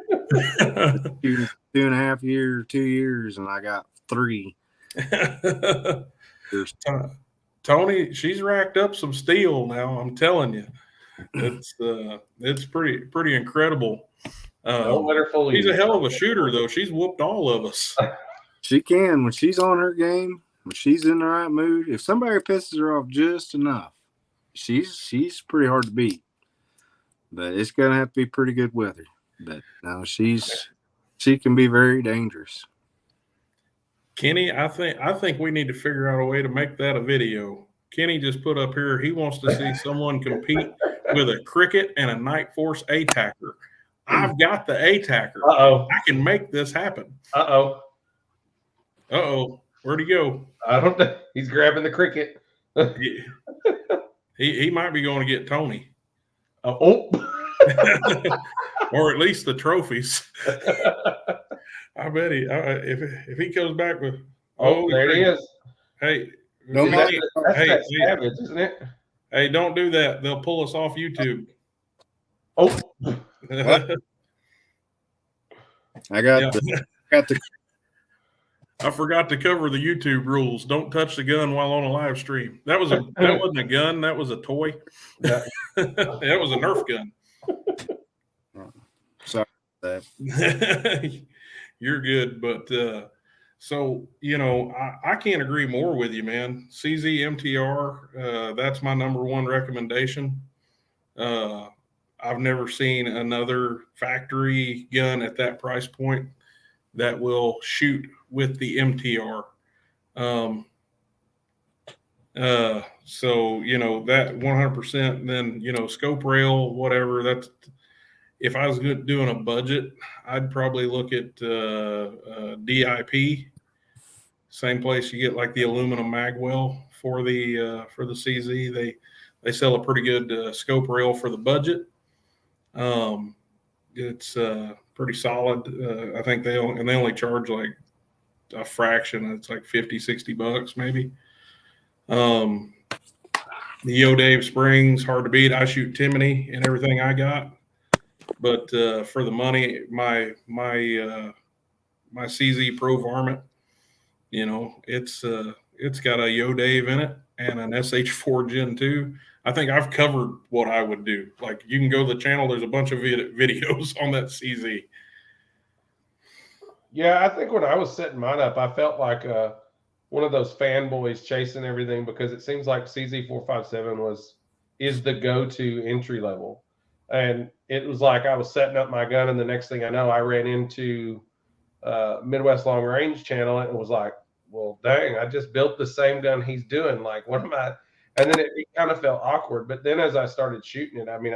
2.5 years, 2 years, and I got 3. Tony, she's racked up some steel now. I'm telling you, it's pretty incredible. Don't let her fool you. She's a hell of a shooter, though. She's whooped all of us. She can when she's on her game. When she's in the right mood, if somebody pisses her off just enough, she's pretty hard to beat. But it's gonna have to be pretty good weather. But no, she can be very dangerous. Kenny, I think we need to figure out a way to make that a video. Kenny just put up here, he wants to see someone compete with a Cricket and a Night Force ATACR. I've got the ATACR. Uh-oh. I can make this happen. Uh-oh. Where'd he go? I don't know. He's grabbing the Cricket. he might be going to get Tony. Oh. Or at least the trophies. I bet if he comes back with there he is. Hey, that's savage, isn't it? Hey, don't do that. They'll pull us off YouTube. Oh. I got the I forgot to cover the YouTube rules. Don't touch the gun while on a live stream. That wasn't a gun. That was a toy. That was a Nerf gun. Sorry about that. You're good, but so I can't agree more with you, man. CZ MTR, that's my number 1 recommendation. I've never seen another factory gun at that price point that will shoot with the MTR. So that 100%. Then scope rail, whatever. That's if I was doing a budget, I'd probably look at DIP Same place you get like the aluminum mag well for the CZ. They sell a pretty good scope rail for the budget. It's pretty solid. I think they only charge like a fraction. It's like $50-$60 maybe. The youve springs, hard to beat. I shoot Timony and everything I got, but for the money, my CZ Pro Varmint, it's got a youve in it and an SH4 Gen 2. I think I've covered what I would do. Like, you can go to the channel. There's a bunch of videos on that CZ. Yeah, I think when I was setting mine up, I felt like one of those fanboys chasing everything, because it seems like CZ457 is the go-to entry level. And it was like I was setting up my gun, and the next thing I know, I ran into Midwest Long Range channel, and it was like, well, dang, I just built the same gun he's doing. Like, what am I? And then it kind of felt awkward. But then as I started shooting it, I mean,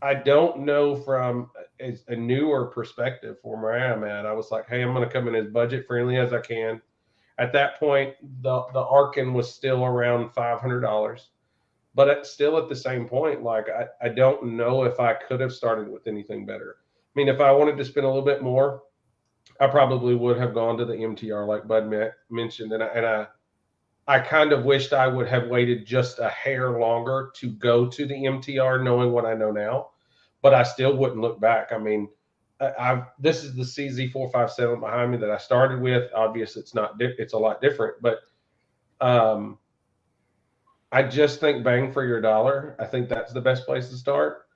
I don't know from a newer perspective from where I am at. I was like, hey, I'm going to come in as budget friendly as I can. At that point, the Arkin was still around $500, but still at the same point, like I don't know if I could have started with anything better. I mean, if I wanted to spend a little bit more, I probably would have gone to the MTR like Bud mentioned, and I kind of wished I would have waited just a hair longer to go to the MTR, knowing what I know now. But I still wouldn't look back. I mean, this is the CZ457 behind me that I started with. Obviously, it's a lot different, but I just think bang for your dollar. I think that's the best place to start.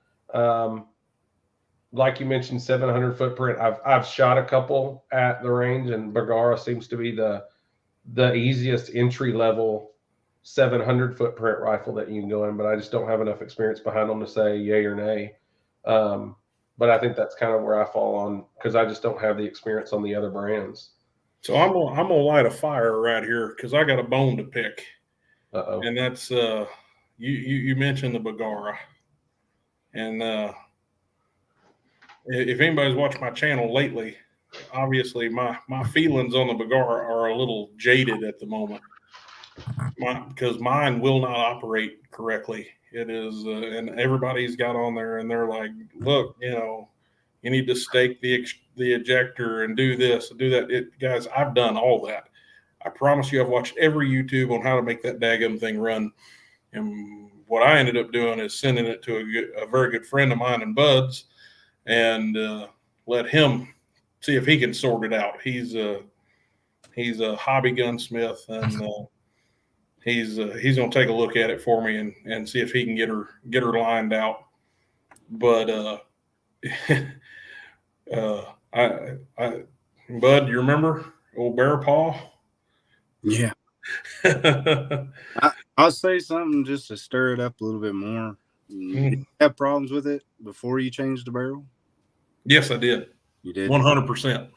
Like you mentioned, 700 footprint. I've shot a couple at the range, and Bagara seems to be the easiest entry level 700 footprint rifle that you can go in. But I just don't have enough experience behind them to say yay or nay. But I think that's kind of where I fall on, because I just don't have the experience on the other brands. So I'm gonna light a fire right here, because I got a bone to pick. Uh-oh. And that's you mentioned the Bagara, and if anybody's watched my channel lately, obviously my feelings on the Bagara are a little jaded at the moment, because mine will not operate correctly. It is, and everybody's got on there, and they're like, look, you need to stake the ejector and do this and do that. Guys, I've done all that. I promise you, I've watched every YouTube on how to make that daggum thing run. And what I ended up doing is sending it to a very good friend of mine and Bud's, and let him see if he can sort it out. He's a hobby gunsmith, and he's going to take a look at it for me and see if he can get her lined out. But Bud, you remember old Bear Paw? Yeah. I'll say something just to stir it up a little bit more. Did you have problems with it before you changed the barrel? Yes, I did. You did? 100%.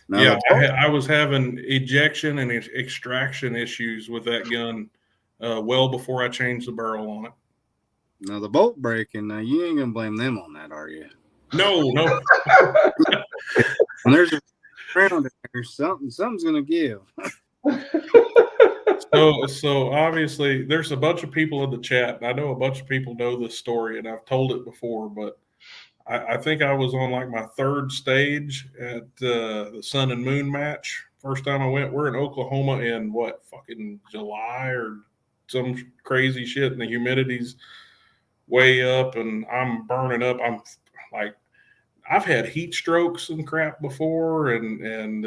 Now yeah, I was having ejection and extraction issues with that gun well before I changed the barrel on it. Now the bolt breaking, now you ain't gonna blame them on that, are you? No. When there's a round there, something's gonna give. So obviously there's a bunch of people in the chat. I know a bunch of people know this story, and I've told it before, but I think I was on like my third stage at the Sun and Moon match. First time I went, we're in Oklahoma in fucking July or some crazy shit, and the humidity's way up, and I'm burning up. I'm like, I've had heat strokes and crap before, and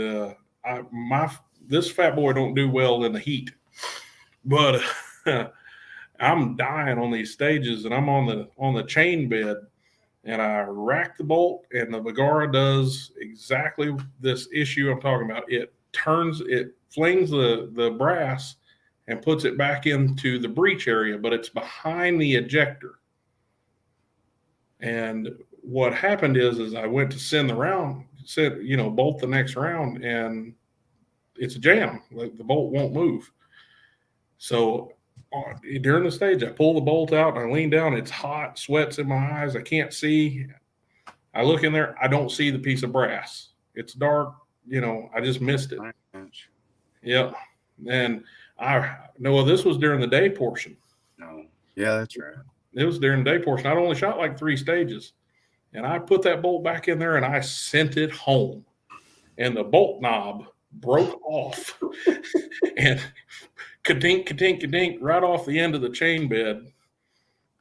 this fat boy don't do well in the heat, but I'm dying on these stages, and I'm on the chain bed, and I rack the bolt, and the Bagara does exactly this issue I'm talking about. It flings the brass and puts it back into the breech area, but it's behind the ejector. And what happened is I went to send the round, bolt the next round, and it's a jam. The bolt won't move. So during the stage, I pull the bolt out and I lean down. It's hot, sweat's in my eyes. I can't see. I look in there. I don't see the piece of brass. It's dark. I just missed it. Yeah. And this was during the day portion. No. Yeah, that's right. It was during the day portion. I'd only shot like 3 stages. And I put that bolt back in there and I sent it home. And the bolt knob broke off and ka-dink, ka-dink, ka-dink right off the end of the chain bed.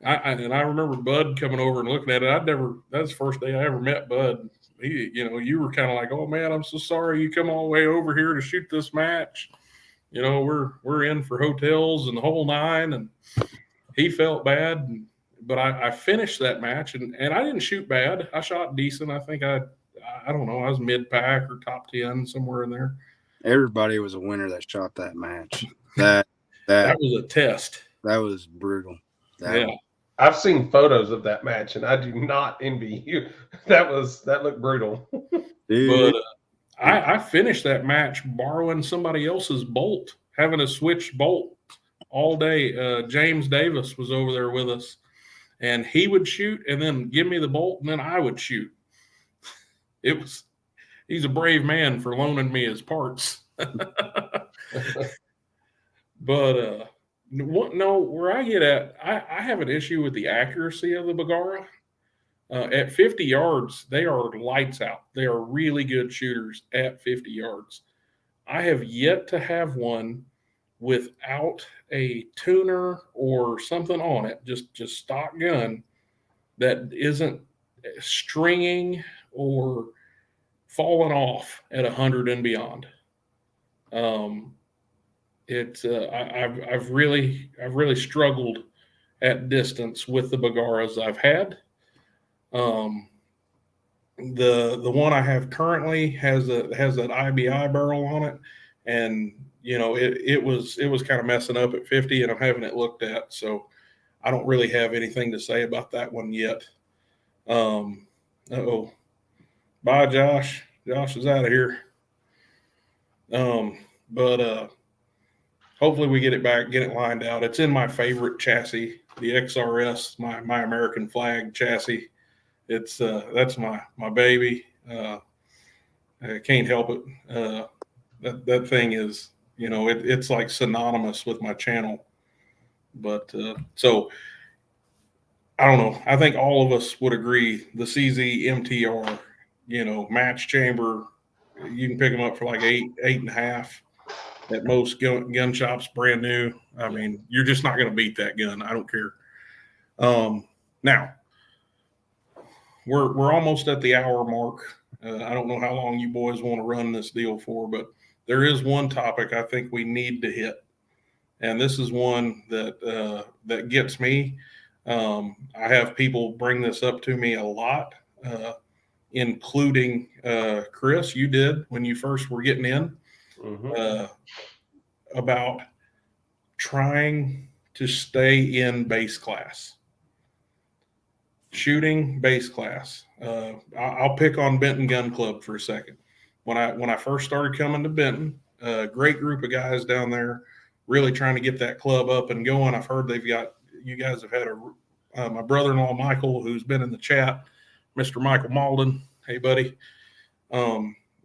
And I remember Bud coming over and looking at it. That's the first day I ever met Bud. You were kind of like, oh man, I'm so sorry you come all the way over here to shoot this match. We're in for hotels and the whole nine. And he felt bad. But I finished that match and I didn't shoot bad. I shot decent. I think I don't know, I was mid pack or top 10, somewhere in there. Everybody was a winner that shot that match. That was a test. That was brutal. Yeah. I've seen photos of that match, and I do not envy you. That looked brutal. Dude. But I finished that match borrowing somebody else's bolt, having to switch bolt all day. James Davis was over there with us, and he would shoot and then give me the bolt, and then I would shoot. He's a brave man for loaning me his parts. But where I get at, I have an issue with the accuracy of the Bagara. At 50 yards, they are lights out. They are really good shooters at 50 yards. I have yet to have one without a tuner or something on it, just stock gun, that isn't stringing or falling off at 100 and beyond. I've really struggled at distance with the Bagaras I've had. The one I have currently has that IBI barrel on it, and it was kind of messing up at 50, and I'm having it looked at, so I don't really have anything to say about that one yet. Bye, Josh. Josh is out of here. But hopefully we get it back, get it lined out. It's in my favorite chassis, the XRS, my American flag chassis. It's that's my baby. I can't help it. That thing is, it's like synonymous with my channel. But so I don't know. I think all of us would agree the CZ MTR, match chamber, you can pick them up for like 8.5 at most gun shops, brand new. I mean, you're just not going to beat that gun. I don't care. Now we're almost at the hour mark. I don't know how long you boys want to run this deal for, but there is one topic I think we need to hit, and this is one that gets me. I have people bring this up to me a lot, including Chris. You did when you first were getting in. Mm-hmm. About trying to stay in base class, shooting base class. I'll pick on Benton Gun Club for a second. When I first started coming to Benton, a great group of guys down there, really trying to get that club up and going. I've heard you guys have had my brother-in-law Michael, who's been in the chat, Mr. Michael Malden. Hey, buddy.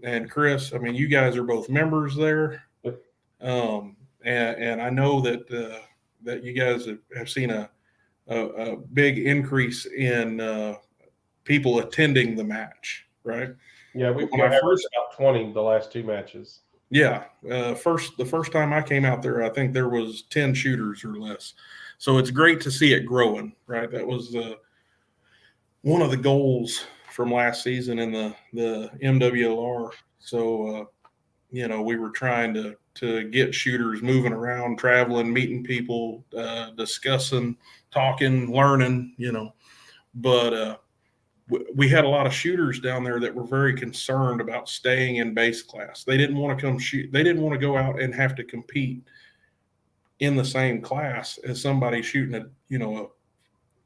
And Chris, I mean, you guys are both members there. And I know that you guys have seen a big increase in people attending the match, right? Yeah, we've averaged about 20 the last 2 matches. Yeah, the first time I came out there, I think there was 10 shooters or less. So it's great to see it growing, right? That was one of the goals from last season in the MWLR. So we were trying to get shooters moving around, traveling, meeting people, discussing, talking, learning, but we had a lot of shooters down there that were very concerned about staying in base class. They didn't want to come shoot. They didn't want to go out and have to compete in the same class as somebody shooting a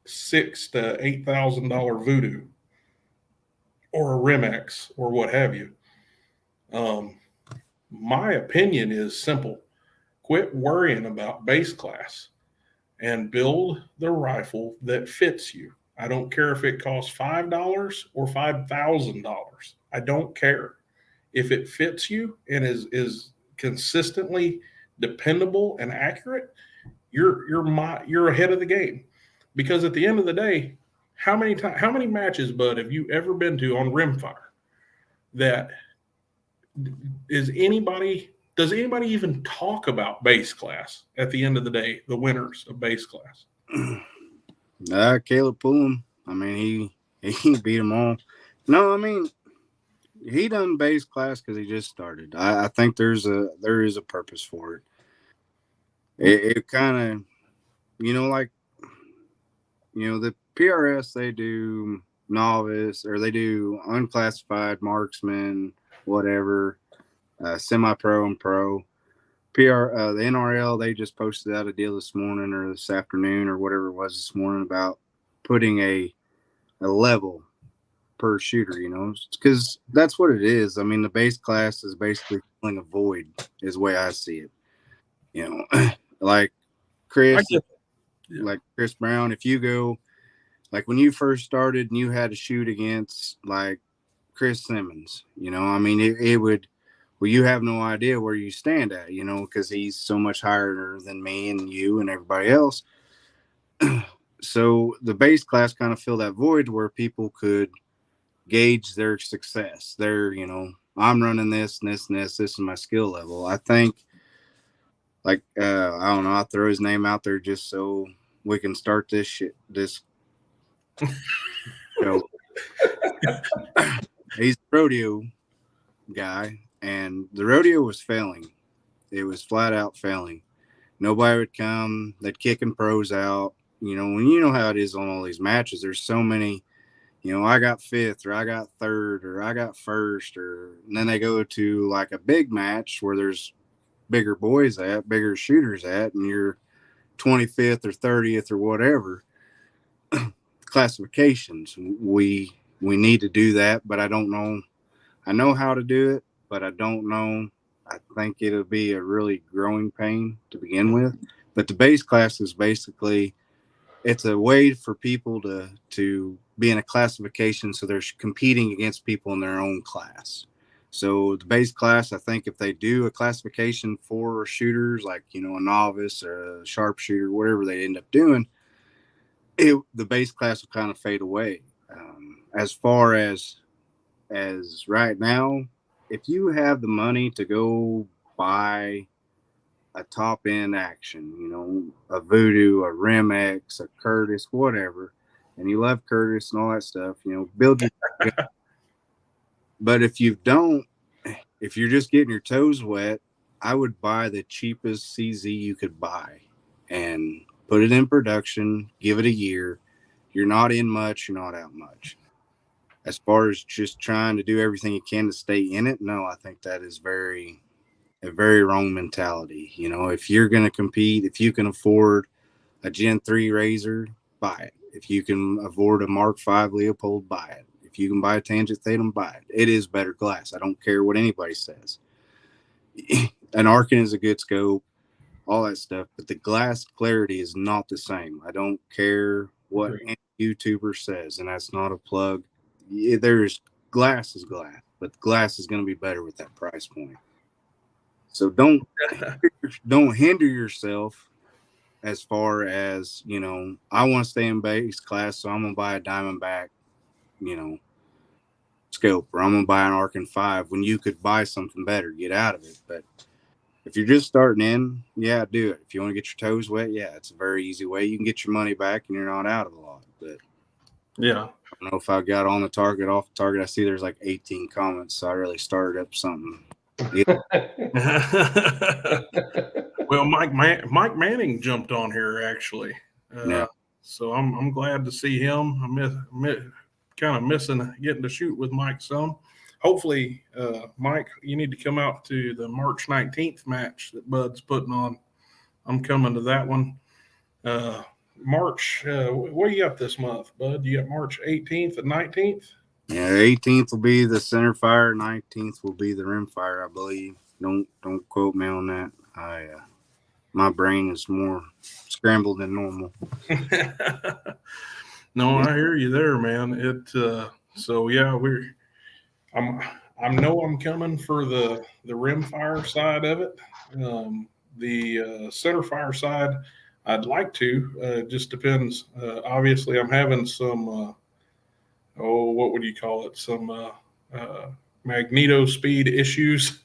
$6,000 to $8,000 Voodoo or a Rimex or what have you. My opinion is simple. Quit worrying about base class and build the rifle that fits you. I don't care if it costs $5 or $5,000. I don't care. If it fits you and is consistently dependable and accurate, you're ahead of the game. Because at the end of the day, how many matches, Bud, have you ever been to on Rimfire that does anybody even talk about base class at the end of the day, the winners of base class? Caleb Pullum. I mean, he beat them all. No, I mean, he done base class because he just started. I think there is a purpose for it. It kind of, like, the PRS, they do novice, or they do unclassified marksman, whatever, semi-pro and pro. The NRL, they just posted out a deal this morning or this afternoon or whatever it was this morning about putting a level per shooter, because that's what it is. I mean, the base class is basically filling a void, is the way I see it. Like Chris, like Chris Brown, if you go, like when you first started and you had to shoot against like Chris Simmons, I mean, it would, well, you have no idea where you stand at, because he's so much higher than me and you and everybody else. So the base class kind of filled that void where people could gauge their success. I'm running this and this and this. This is my skill level. I think, like, I don't know, I'll throw his name out there just so we can start this shit. He's a rodeo guy, and the rodeo was failing. It was flat out failing. Nobody would come. They'd kicking pros out. When you know how it is on all these matches, there's so many, I got fifth, or I got third, or I got first, and then they go to like a big match where there's bigger boys at, bigger shooters at, and you're 25th or 30th or whatever. Classifications. We need to do that, but I don't know. I know how to do it, but I don't know. I think it'll be a really growing pain to begin with. But the base class is basically, it's a way for people to be in a classification, so they're competing against people in their own class. So the base class, I think if they do a classification for shooters, like, a novice or a sharpshooter, whatever they end up doing, the base class will kind of fade away. As far as right now, if you have the money to go buy a top end action, a Voodoo, a Rim-X, a Curtis, whatever, and you love Curtis and all that stuff, build your. But if you're just getting your toes wet, I would buy the cheapest CZ you could buy and put it in production, give it a year. You're not in much, you're not out much. As far as just trying to do everything you can to stay in it, no, I think that is a very wrong mentality. If you're going to compete, if you can afford a Gen 3 Razor, buy it. If you can afford a Mark 5 Leopold, buy it. If you can buy a Tangent Tatum, buy it. It is better glass. I don't care what anybody says. An Arkin is a good scope, all that stuff, but the glass clarity is not the same. I don't care what any YouTuber says, and that's not a plug. There's glass is glass, but glass is going to be better with that price point. So don't hinder yourself as far as, I want to stay in base class, so I'm going to buy a Diamondback, scope, or I'm going to buy an Arkin 5 when you could buy something better, get out of it. But if you're just starting in, yeah, do it. If you want to get your toes wet, yeah, it's a very easy way. You can get your money back and you're not out of a lot. But yeah, I don't know if I got on the target, off the target. I see there's like 18 comments, so I really started up something. Well, Mike Manning jumped on here actually. Yeah. So I'm glad to see him. Kind of missing getting to shoot with Mike some. Hopefully, Mike, you need to come out to the March 19th match that Bud's putting on. I'm coming to that one. March, what do you got this month, Bud? You got March 18th and 19th? Yeah, 18th will be the Center Fire, 19th will be the Rimfire, I believe. Don't quote me on that. My brain is more scrambled than normal. No, I hear you there, man. So yeah, I know I'm coming for the rimfire side of it. The center fire side, I'd like to. It just depends. Obviously, I'm having some. What would you call it? Some magneto speed issues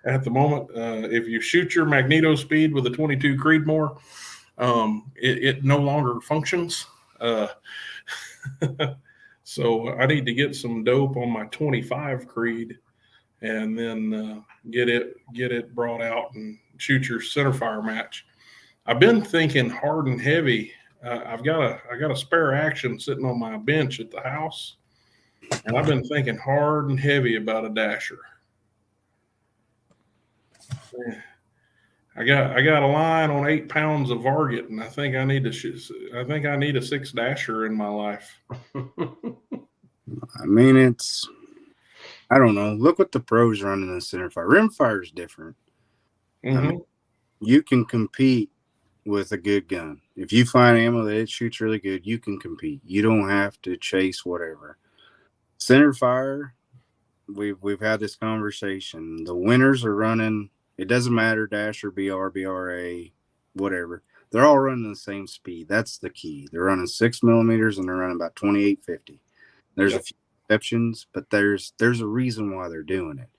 at the moment. If you shoot your magneto speed with a 22 Creedmoor, it no longer functions. So I need to get some dope on my 25 Creed and then get it brought out and shoot your center fire match. I've been thinking hard and heavy. I got a spare action sitting on my bench at the house, and I've been thinking hard and heavy about a dasher. I got a line on 8 pounds of varget, and I think I need a 6 dasher in my life. I mean, I don't know. Look what the pros run in the center fire. Rimfire is different. Mm-hmm. I mean, you can compete with a good gun. If you find ammo that it shoots really good, you can compete. You don't have to chase whatever. Center fire, we've had this conversation. The winners are running. It doesn't matter, Dasher, BR, BRA, whatever. They're all running the same speed. That's the key. They're running 6 millimeters and they're running about 2850. There's a few exceptions, but there's a reason why they're doing it.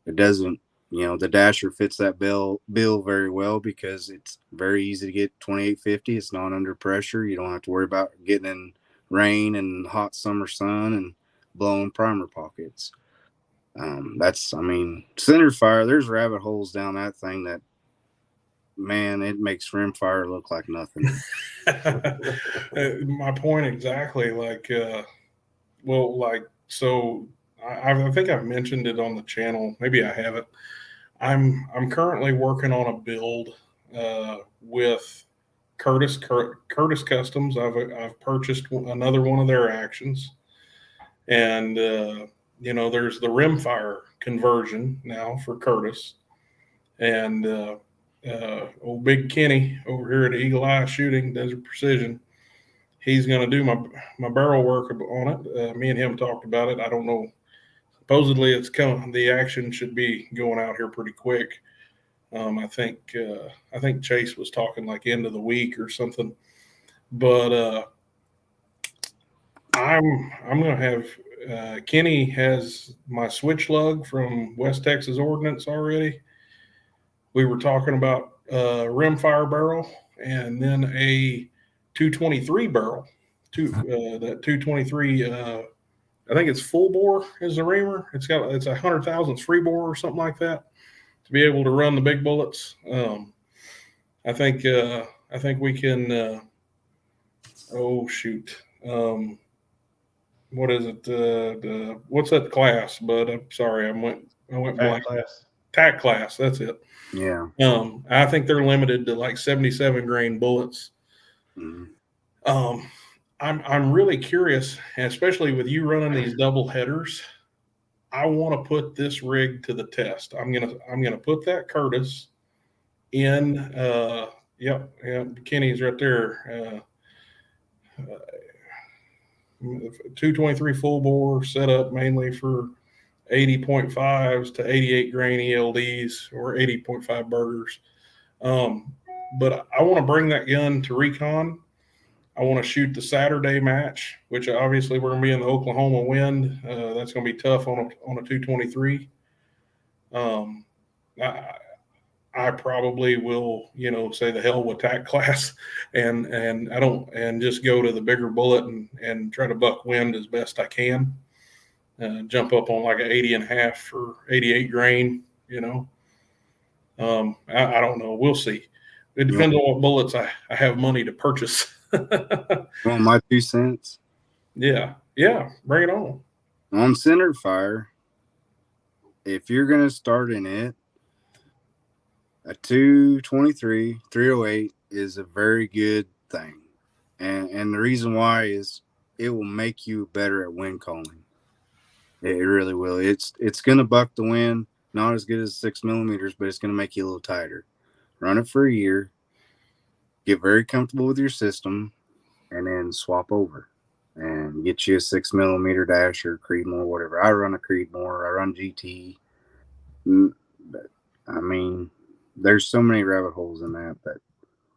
It doesn't, the Dasher fits that bill very well because it's very easy to get 2850. It's not under pressure. You don't have to worry about getting in rain and hot summer sun and blowing primer pockets. Center fire, there's rabbit holes down that thing that, man, it makes rimfire look like nothing. My point exactly. So I think I've mentioned it on the channel. Maybe I haven't. I'm currently working on a build with Curtis Customs. I've purchased another one of their actions, and there's the rimfire conversion now for Curtis, and old Big Kenny over here at Eagle Eye Shooting Desert Precision. He's going to do my barrel work on it. Me and him talked about it. I don't know. Supposedly it's coming. The action should be going out here pretty quick. I think Chase was talking like end of the week or something. But I'm going to have Kenny has my switch lug from West Texas Ordnance already. We were talking about rimfire barrel and then a 223 barrel. That 223. I think it's full bore is the reamer. It's a 100,000 free bore or something like that to be able to run the big bullets. I think we can. What is it? What's that class? But I'm sorry, I went blank. TAC class. That's it. Yeah. I think they're limited to like 77 grain bullets. Mm-hmm. I'm really curious, and especially with you running these double headers, I want to put this rig to the test. I'm gonna put that Curtis in. Yep, Kenny's right there. 223 full bore setup mainly for 80.5s to 88 grain ELDs or 80.5 burgers. But I want to bring that gun to recon. I want to shoot the Saturday match, which obviously we're going to be in the Oklahoma wind. That's going to be tough on a 223. I probably will, say the hell with TAC class and just go to the bigger bullet and try to buck wind as best I can. Jump up on like an 80.5 or 88 grain, I don't know. We'll see. It depends on what bullets I have money to purchase. Want my 2 cents? Yeah, bring it on. On center fire, if you're going to start in it, a 223 308 is a very good thing. And the reason why is it will make you better at wind calling. It really will. It's going to buck the wind, not as good as 6 millimeters, but it's going to make you a little tighter. Run it for a year, get very comfortable with your system, and then swap over. and get you a 6mm dasher, Creedmoor, whatever. I run a Creedmoor. I run GT. But, I mean, there's so many rabbit holes in that. But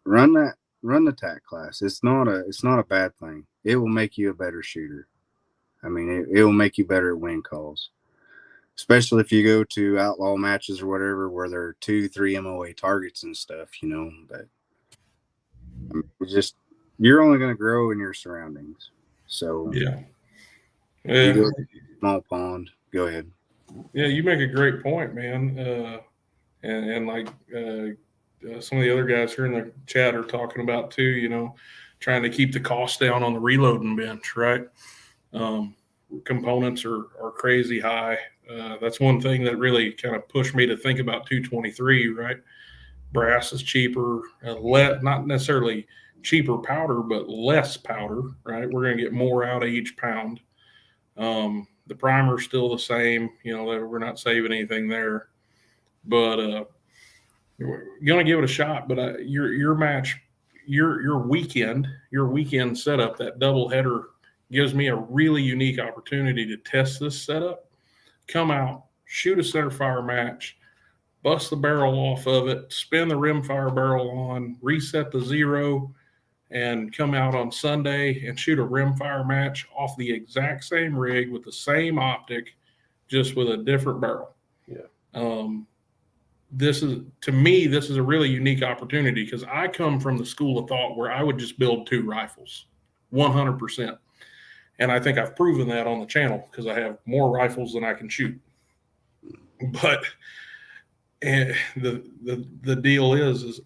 run the TAC class. It's not a bad thing. It will make you a better shooter. I mean, it will make you better at win calls, especially if you go to outlaw matches or whatever where there are 2-3 MOA targets and stuff. But I mean, you're only going to grow in your surroundings. So Yeah. you go to a small pond. Go ahead. Yeah, you make a great point, man. And like some of the other guys here in the chat are talking about too, trying to keep the cost down on the reloading bench, right? Components are crazy high. That's one thing that really kind of pushed me to think about 223, right? Brass is cheaper, not necessarily cheaper powder, but less powder, right? We're going to get more out of each pound. The primer's still the same, we're not saving anything there, but you're going to give it a shot. But your match, your weekend setup, that double header gives me a really unique opportunity to test this setup, come out, shoot a center fire match, bust the barrel off of it, spin the rimfire barrel on, reset the zero, and come out on Sunday and shoot a rimfire match off the exact same rig with the same optic, just with a different barrel. Yeah. This is a really unique opportunity because I come from the school of thought where I would just build 2 rifles, 100%. And I think I've proven that on the channel because I have more rifles than I can shoot. But the deal is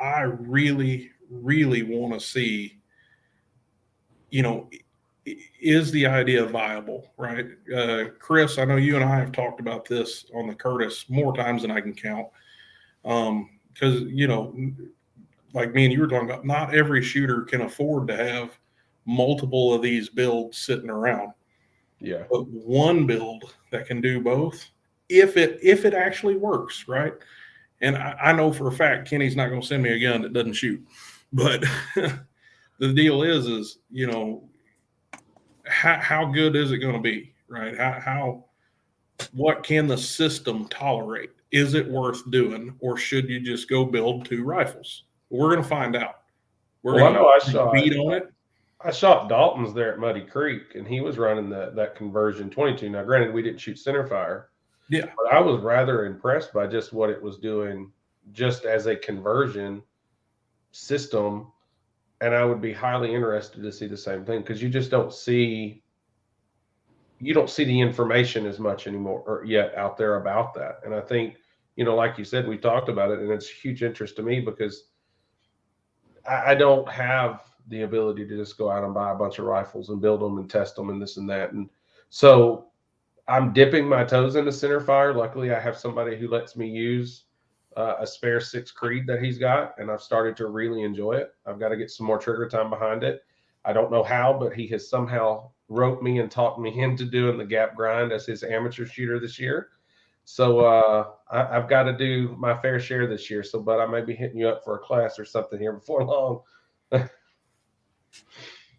I really, really want to see, is the idea viable, right? Chris, I know you and I have talked about this on the Curtis more times than I can count. Because, like me and you were talking about, not every shooter can afford to have multiple of these builds sitting around. Yeah. But one build that can do both, if it actually works, right? And I know for a fact Kenny's not going to send me a gun that doesn't shoot. But the deal is how good is it going to be, right? What can the system tolerate? Is it worth doing, or should you just go build 2 rifles? We're going to find out. We're going to beat on it. I shot Dalton's there at Muddy Creek, and he was running that conversion 22. Now, granted, we didn't shoot center fire. Yeah. But I was rather impressed by just what it was doing just as a conversion system. And I would be highly interested to see the same thing because you just don't see the information as much anymore or yet out there about that. And I think, like you said, we talked about it, and it's huge interest to me because I don't have the ability to just go out and buy a bunch of rifles and build them and test them and this and that. And so I'm dipping my toes into center fire. Luckily, I have somebody who lets me use a spare 6 Creed that he's got, and I've started to really enjoy it. I've got to get some more trigger time behind it. I don't know how, but he has somehow roped me and talked me into doing the gap grind as his amateur shooter this year. So I've got to do my fair share this year. So, but I may be hitting you up for a class or something here before long.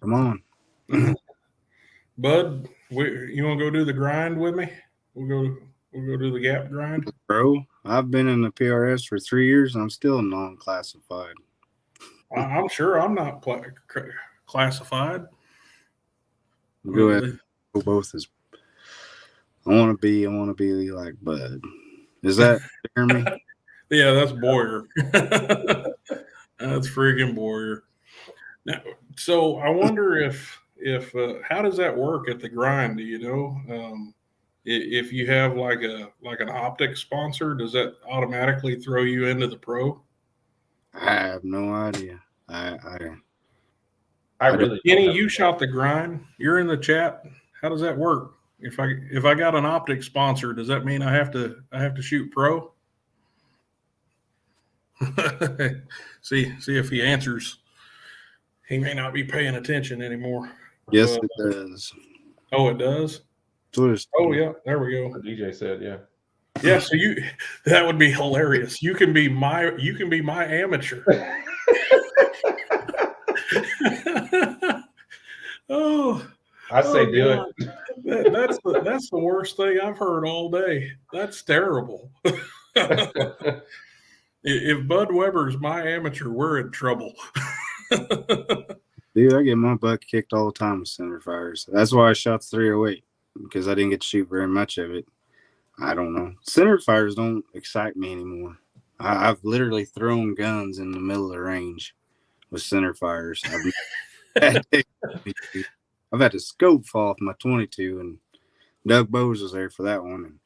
Come on. Bud, you want to go do the grind with me? We'll go do the gap grind. Bro, I've been in the PRS for 3 years, and I'm still non-classified. I'm sure I'm not classified. Go ahead. Go both as. I want to be like Bud. Is that Jeremy? Yeah, that's Boyer. That's freaking Boyer. Now, so I wonder if how does that work at the grind? Do you know? If you have like an optic sponsor, does that automatically throw you into the pro? I have no idea. I really Kenny, you shot the grind. You're in the chat. How does that work? If I got an optic sponsor, does that mean I have to shoot pro? see if he answers. He may not be paying attention anymore. Yes, it does. Oh, it does? Oh, yeah. There we go. The DJ said, yeah. Yeah, so that would be hilarious. You can be my amateur. Oh, I say Oh, do God. That's the worst thing I've heard all day. That's terrible. it. If Bud Weber's my amateur, we're in trouble. Dude, I get my butt kicked all the time with center fires. That's why I shot 308, because I didn't get to shoot very much of it. I don't know. Center fires don't excite me anymore. I've literally thrown guns in the middle of the range with center fires. I've had to scope fall off my 22, and Doug Bowes was there for that one.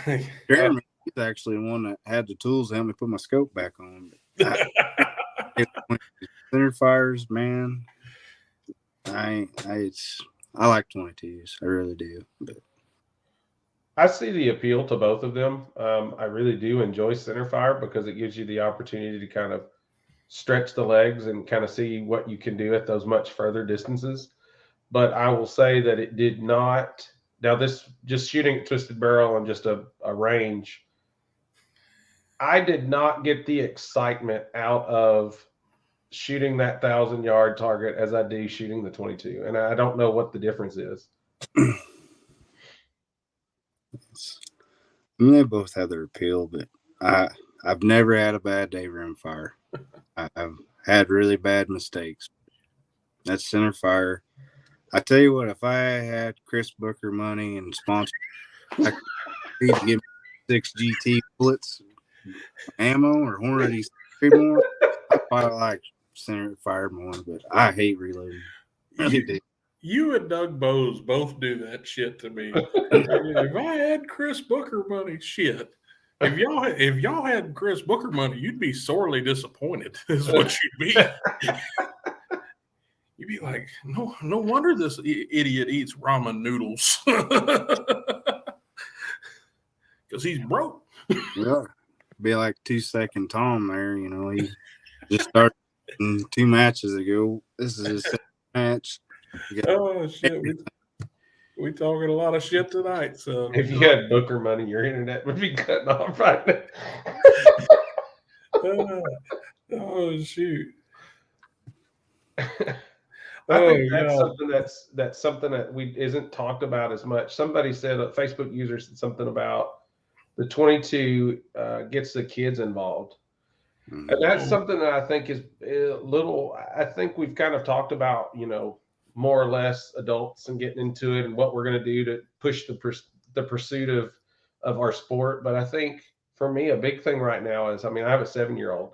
And Jeremy, he's actually the one that had the tools to help me put my scope back on. Center fires, man. I like 22s. I really do. But I see the appeal to both of them. I really do enjoy center fire because it gives you the opportunity to kind of stretch the legs and kind of see what you can do at those much further distances. But I will say that it did not. Now, this just shooting at Twisted Barrel on just a range, I did not get the excitement out of shooting that 1,000-yard target as I do shooting the 22. And I don't know what the difference is. I mean, they both have their appeal, but I've never had a bad day rimfire. I've had really bad mistakes. That's center fire. I tell you what, if I had Chris Booker money and sponsor, I could give me 6 GT bullets, ammo, or Hornady more. I probably like center fire more, but I hate reloading. Really do. You and Doug Bowes both do that shit to me. If I had Chris Booker money, shit. If y'all had Chris Booker money, you'd be sorely disappointed. Is what you'd be. You'd be like, no wonder this idiot eats ramen noodles because he's broke. Yeah, be like 2-second Tom there. You know, he just started 2 matches ago. This is his second match. Oh shit, we talking a lot of shit tonight. So If you had Booker money, your internet would be cutting off right now. Oh shoot. I think that's something that's something that we isn't talked about as much. Somebody said, a Facebook user said something about the 22 gets the kids involved. And that's something that I think is a little, I think we've kind of talked about, you know, more or less adults and getting into it and what we're going to do to push the pursuit of our sport. But I think for me, a big thing right now is, I mean, I have a 7-year-old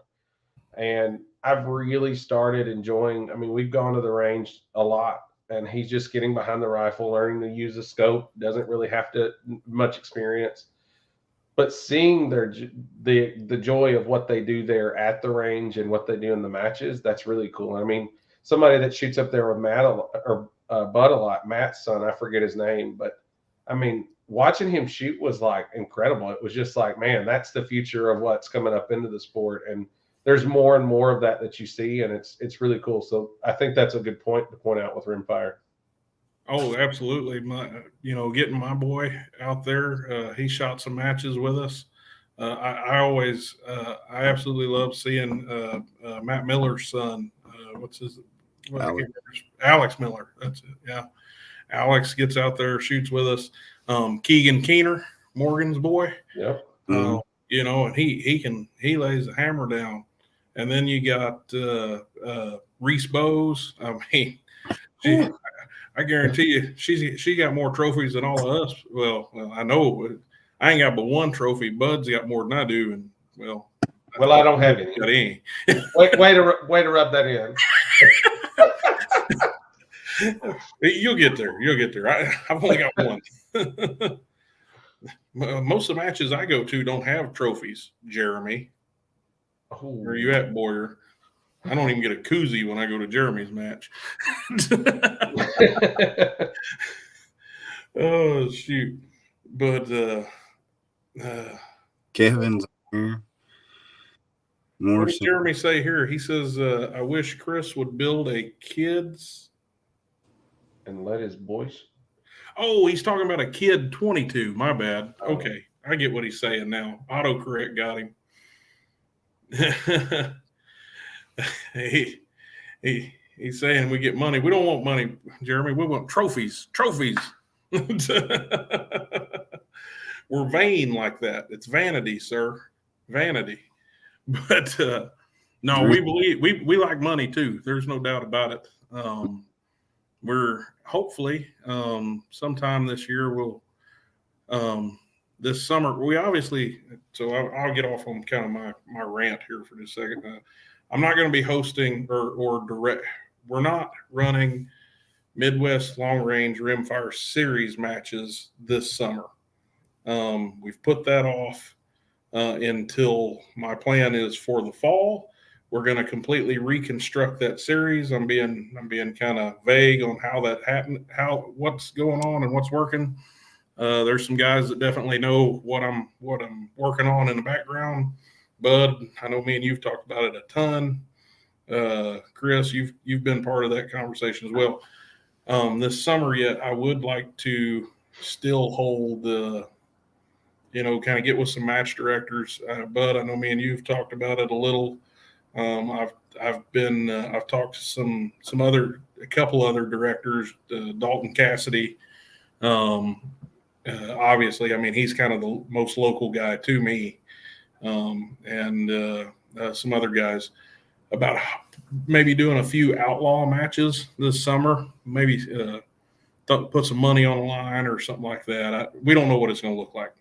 and I've really started enjoying, I mean, we've gone to the range a lot and he's just getting behind the rifle, learning to use a scope, doesn't really have to much experience. But seeing the joy of what they do there at the range and what they do in the matches, that's really cool. I mean, somebody that shoots up there with Matt or Bud a lot, Matt's son, I forget his name, but I mean, watching him shoot was like incredible. It was just like, man, that's the future of what's coming up into the sport, and there's more and more of that you see, and it's really cool. So I think that's a good point to point out with Rimfire. Oh, absolutely. Getting my boy out there, he shot some matches with us. I absolutely love seeing Matt Miller's son. Alex Miller. That's it. Yeah. Alex gets out there, shoots with us. Keegan Keener, Morgan's boy. Yep. And he lays the hammer down. And then you got Reese Bowes. I mean, I guarantee you, she got more trophies than all of us. Well, I know I ain't got but one trophy. Bud's got more than I do, and I don't have any. Way to rub that in. You'll get there. I've only got one. Most of the matches I go to don't have trophies. Jeremy, where are you at, Boyer? I don't even get a koozie when I go to Jeremy's match. Oh shoot! But Kevin's here. What did Jeremy say here? He says, "I wish Chris would build a kids and let his boys." Oh, he's talking about a kid 22. My bad. Okay, I get what he's saying now. Autocorrect got him. He's saying we get money. We don't want money, Jeremy. We want trophies. Trophies. We're vain like that. It's vanity, sir. Vanity. But no, we believe we like money too. There's no doubt about it. We're hopefully sometime this year we'll this summer we obviously. So I'll get off on kind of my rant here for just a second. I'm not going to be hosting or direct. We're not running Midwest Long Range Rimfire Series matches this summer. We've put that off until my plan is for the fall. We're going to completely reconstruct that series. I'm being kind of vague on how that happened, what's going on and what's working. There's some guys that definitely know what I'm working on in the background. Bud, I know me and you've talked about it a ton. Chris, you've been part of that conversation as well. This summer yet, I would like to still hold the, kind of get with some match directors. Bud, I know me and you've talked about it a little. I've talked to a couple other directors, Dalton Cassidy. Obviously, I mean, he's kind of the most local guy to me, and some other guys about maybe doing a few outlaw matches this summer, maybe put some money on the line or something like that. We don't know what it's going to look like.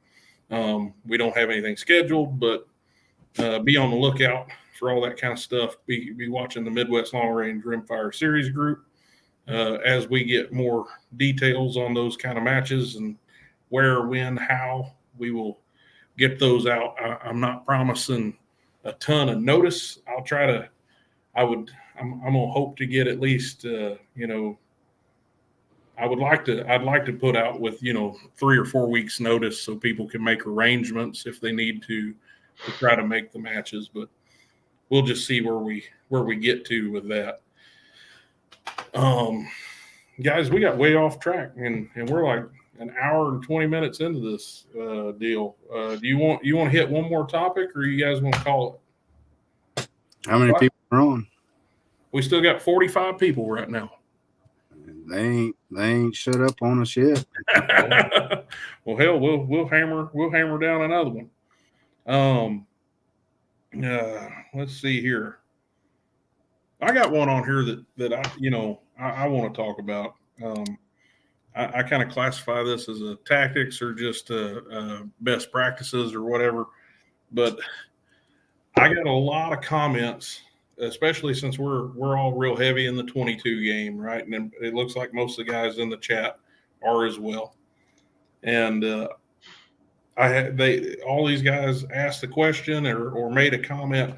We don't have anything scheduled, but be on the lookout for all that kind of stuff. Be watching the Midwest Long Range Rimfire Series group as we get more details on those kind of matches and where, when, how. We will get those out. I'm not promising a ton of notice. I'll try to. I'm gonna hope to get at least I'd like to put out with 3 or 4 weeks notice so people can make arrangements if they need to try to make the matches, but we'll just see where we get to with that. Guys, we got way off track and we're like an hour and 20 minutes into this deal. Do you want to hit one more topic or you guys want to call it? How many people are on? We still got 45 people right now. They ain't shut up on us yet. Well, hell, we'll hammer down another one. Let's see here. I got one on here that I want to talk about. I kind of classify this as a tactics or just best practices or whatever, but I got a lot of comments, especially since we're all real heavy in the 22 game, right? And it looks like most of the guys in the chat are as well. And all these guys asked the question or made a comment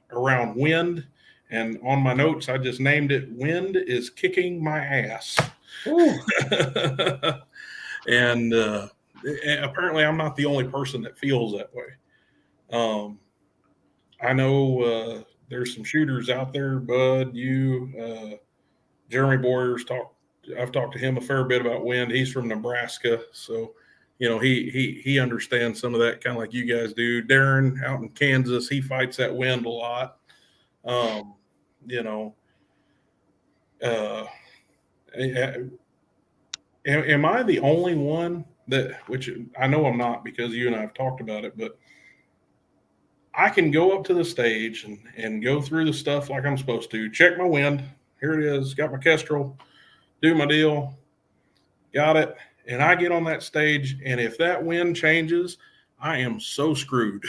around wind, and on my notes I just named it "Wind is kicking my ass." And apparently I'm not the only person that feels that way. I know there's some shooters out there, Bud, Jeremy Boyers I've talked to him a fair bit about wind. He's from Nebraska, so he understands some of that, kind of like you guys do. Darren out in Kansas, he fights that wind a lot. Am I the only one which I know I'm not, because you and I have talked about it, but I can go up to the stage and go through the stuff like I'm supposed to, check my wind. Here it is, got my Kestrel, do my deal, got it. And I get on that stage, and if that wind changes, I am so screwed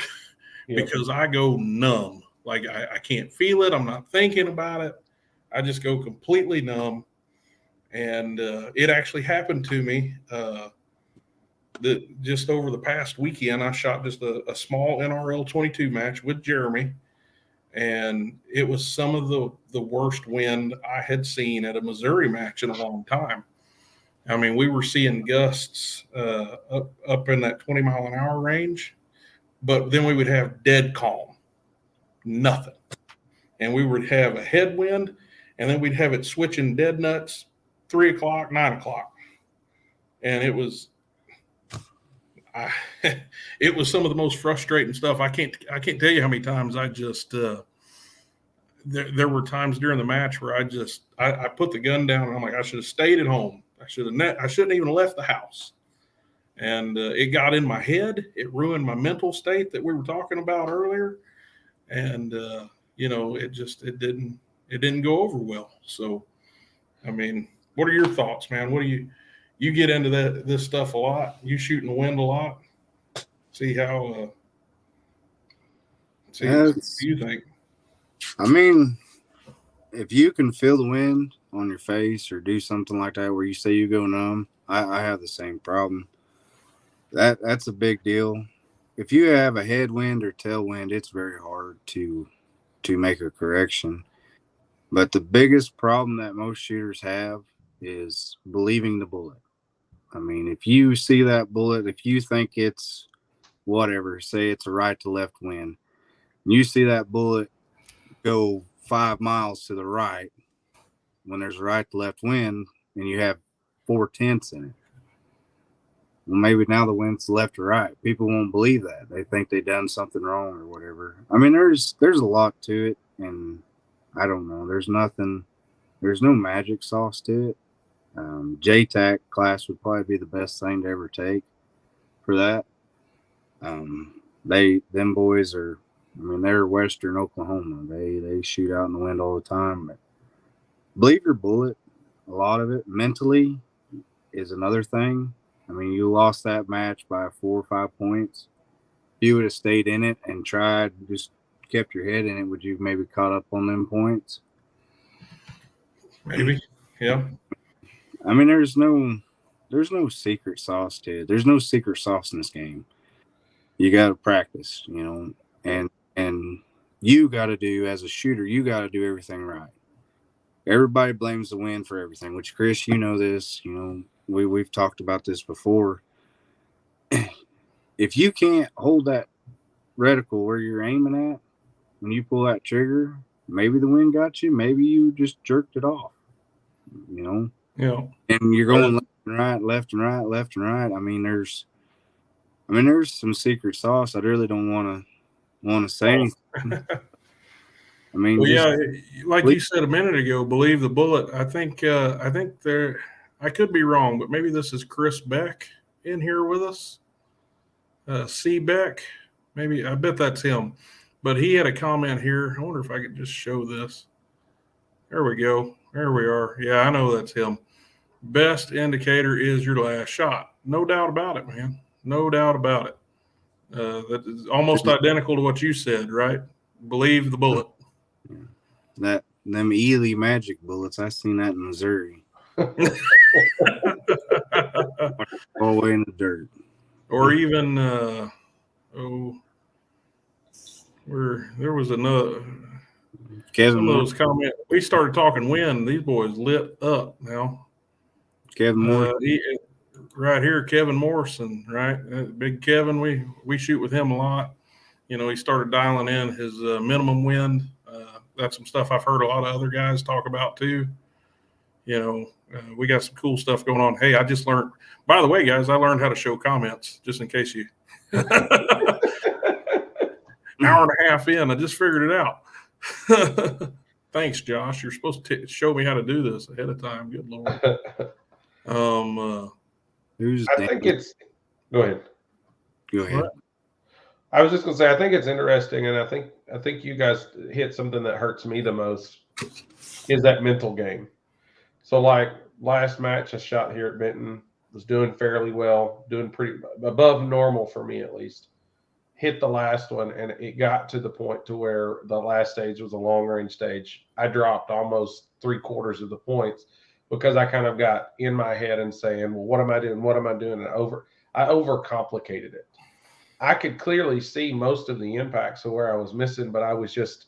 because I go numb. Like I can't feel it. I'm not thinking about it. I just go completely numb. And it actually happened to me just over the past weekend. I shot just a small NRL 22 match with Jeremy, and it was some of the worst wind I had seen at a Missouri match in a long time. I mean, we were seeing gusts up in that 20-mile-an-hour range, but then we would have dead calm, nothing. And we would have a headwind, and then we'd have it switching dead nuts 3 o'clock, 9 o'clock. And it was some of the most frustrating stuff. I can't tell you how many times I just there were times during the match where I put the gun down and I'm like, I should have stayed at home. I shouldn't even left the house. And it got in my head. It ruined my mental state that we were talking about earlier. And it didn't go over well. So, I mean, what are your thoughts, man? What do you get into this stuff a lot? You shoot in the wind a lot. See how what do you think? I mean, if you can feel the wind on your face or do something like that where you say you go numb, I have the same problem. That's a big deal. If you have a headwind or tailwind, it's very hard to make a correction. But the biggest problem that most shooters have is believing the bullet. I mean, if you see that bullet, if you think it's whatever, say it's a right to left wind, you see that bullet go 5 miles to the right when there's a right to left wind and you have 4/10 in it. Well, maybe now the wind's left or right. People won't believe that. They think they done something wrong or whatever. I mean, there's a lot to it, and I don't know. There's no magic sauce to it. JTAC class would probably be the best thing to ever take for that. Them boys are, I mean, they're Western Oklahoma. They shoot out in the wind all the time. But believe your bullet. A lot of it mentally is another thing. I mean, you lost that match by 4 or 5 points. If you would have stayed in it and tried, just kept your head in it, would you maybe caught up on them points? Maybe, yeah. I mean, there's no secret sauce to it. There's no secret sauce in this game. You got to practice, and you got to do, as a shooter, you got to do everything right. Everybody blames the wind for everything, which, Chris, you know this, we've talked about this before. If you can't hold that reticle where you're aiming at when you pull that trigger, maybe the wind got you. Maybe you just jerked it off, Yeah. And you're going left and right, left and right, left and right. I mean, there's some secret sauce. I really don't want to say anything. I mean, well, yeah, like you said a minute ago, believe the bullet. I think I could be wrong, but maybe this is Chris Beck in here with us. C. Beck, maybe. I bet that's him. But he had a comment here. I wonder if I could just show this. There we go. There we are. Yeah, I know that's him. Best indicator is your last shot. No doubt about it, man. No doubt about it. That is almost identical to what you said, right? Believe the bullet. Them Ely magic bullets, I seen that in Missouri. All the way in the dirt. Or even where there was another Kevin some of those comments. We started talking wind. These boys lit up now. Kevin Moore. Right here, Kevin Morrison, right? Big Kevin, we shoot with him a lot. He started dialing in his minimum wind. That's some stuff I've heard a lot of other guys talk about too. We got some cool stuff going on. Hey, I just learned, by the way, guys, I learned how to show comments just in case you hour and a half in, I just figured it out. Thanks, Josh. You're supposed to show me how to do this ahead of time. Good Lord. I think it's go ahead. Go ahead. I was just gonna say I think it's interesting, and I think you guys hit something that hurts me the most is that mental game. So like last match I shot here at Benton, was doing fairly well, doing pretty above normal for me at least. Hit the last one, and it got to the point to where the last stage was a long range stage. I dropped almost 3/4 of the points because I kind of got in my head and saying, well, what am I doing? What am I doing? And I overcomplicated it. I could clearly see most of the impacts of where I was missing, but I was just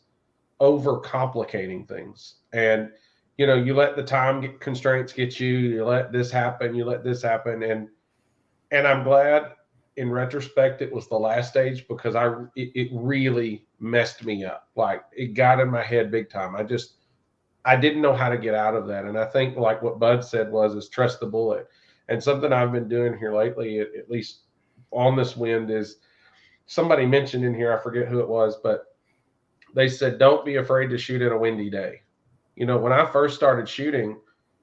overcomplicating things. And, you let the time constraints get you, you let this happen, And I'm glad in retrospect, it was the last stage because it really messed me up. Like it got in my head big time. I didn't know how to get out of that. And I think like what Bud said is trust the bullet. And something I've been doing here lately, at least on this wind, is somebody mentioned in here, I forget who it was, but they said, don't be afraid to shoot in a windy day. You know, when I first started shooting,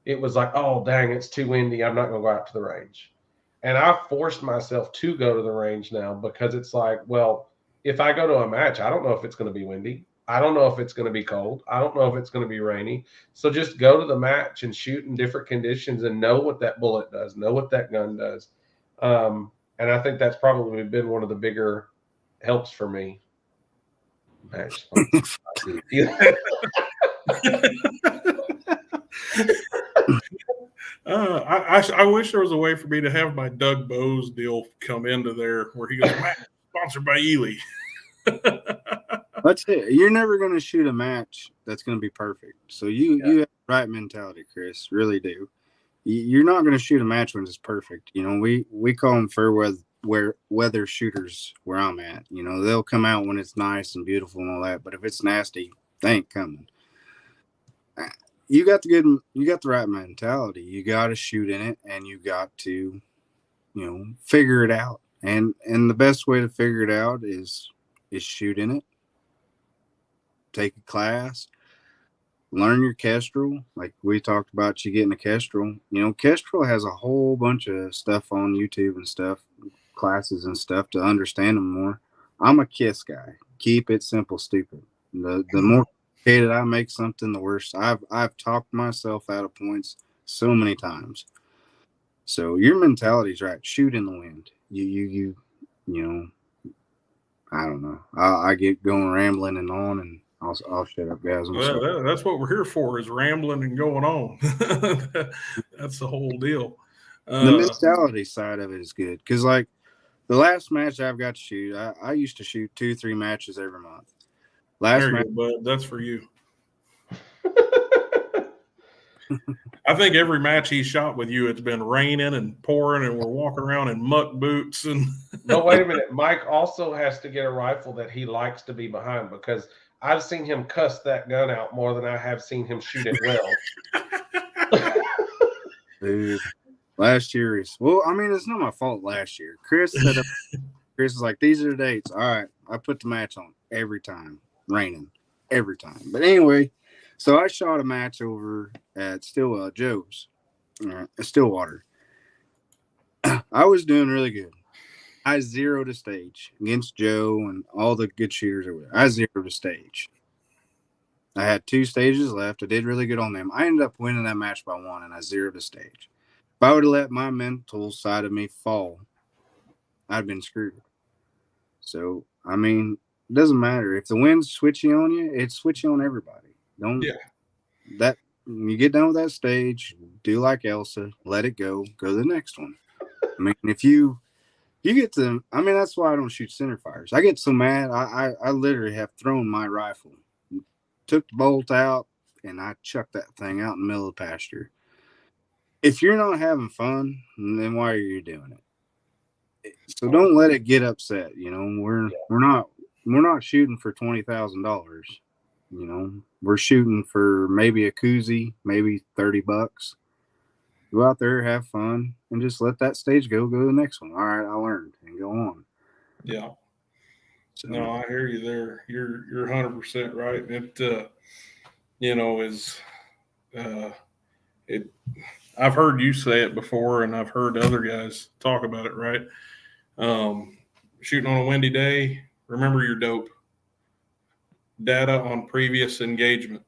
it was like, oh, dang, it's too windy. I'm not going to go out to the range. And I forced myself to go to the range now because it's like, well, if I go to a match, I don't know if it's going to be windy. I don't know if it's going to be cold. I don't know if it's going to be rainy. So just go to the match and shoot in different conditions and know what that bullet does, know what that gun does. And I think that's probably been one of the bigger helps for me. Match I wish there was a way for me to have my Doug Bose deal come into there where he goes, "Matt, sponsored by Ely." That's it. You're never going to shoot a match that's going to be perfect. So you have the right mentality, Chris. Really do. You're not going to shoot a match when it's perfect. You know, we call them fair weather shooters where I'm at. You know, they'll come out when it's nice and beautiful and all that. But if it's nasty, they ain't coming. You got the right mentality. You got to shoot in it, and you got to, you know, figure it out. And the best way to figure it out is shoot in it. Take a class, learn your Kestrel. Like we talked about, you getting a Kestrel. You know, Kestrel has a whole bunch of stuff on YouTube and stuff, classes and stuff to understand them more. I'm a KISS guy. Keep it simple, stupid. The more complicated I make something, the worse. I've talked myself out of points so many times. So your mentality's right. Shoot in the wind. You know. I don't know. I get going rambling and on, and I'll shut up, guys. Well, that's what we're here for, is rambling and going on. That's the whole deal. The mentality side of it is good because, like, the last match I've got to shoot, I used to shoot 2-3 matches every month. Last match, but that's for you. I think every match he shot with you, it's been raining and pouring, and we're walking around in muck boots. And no, wait a minute. Mike also has to get a rifle that he likes to be behind, because I've seen him cuss that gun out more than I have seen him shoot it well. Dude, last year it's not my fault. Last year, Chris is like, these are the dates. All right, I put the match on every time, raining every time. But anyway. So I shot a match over at Joe's, Stillwater. I was doing really good. I zeroed a stage against Joe and all the good shooters over there. I zeroed a stage. I had 2 stages left. I did really good on them. I ended up winning that match by 1, and I zeroed a stage. If I would have let my mental side of me fall, I'd been screwed. So, I mean, it doesn't matter. If the wind's switchy on you, it's switchy on everybody. That when you get done with that stage, do like Elsa, let it go to the next one. I mean, if you get to, I mean, that's why I don't shoot center fires. I get so mad, I literally have thrown my rifle, took the bolt out, and I chucked that thing out in the middle of the pasture. If you're not having fun, then why are you doing it? So don't let it get upset. You know, we're not shooting for $20,000. You know, we're shooting for maybe a koozie, maybe $30. Go out there, have fun, and just let that stage go to the next one. All right, I learned, and go on. Yeah. So, no, I hear you there. You're 100% right. It you know, is it. I've heard you say it before, and I've heard other guys talk about it. Right. Shooting on a windy day. Remember your dope. Data on previous engagement.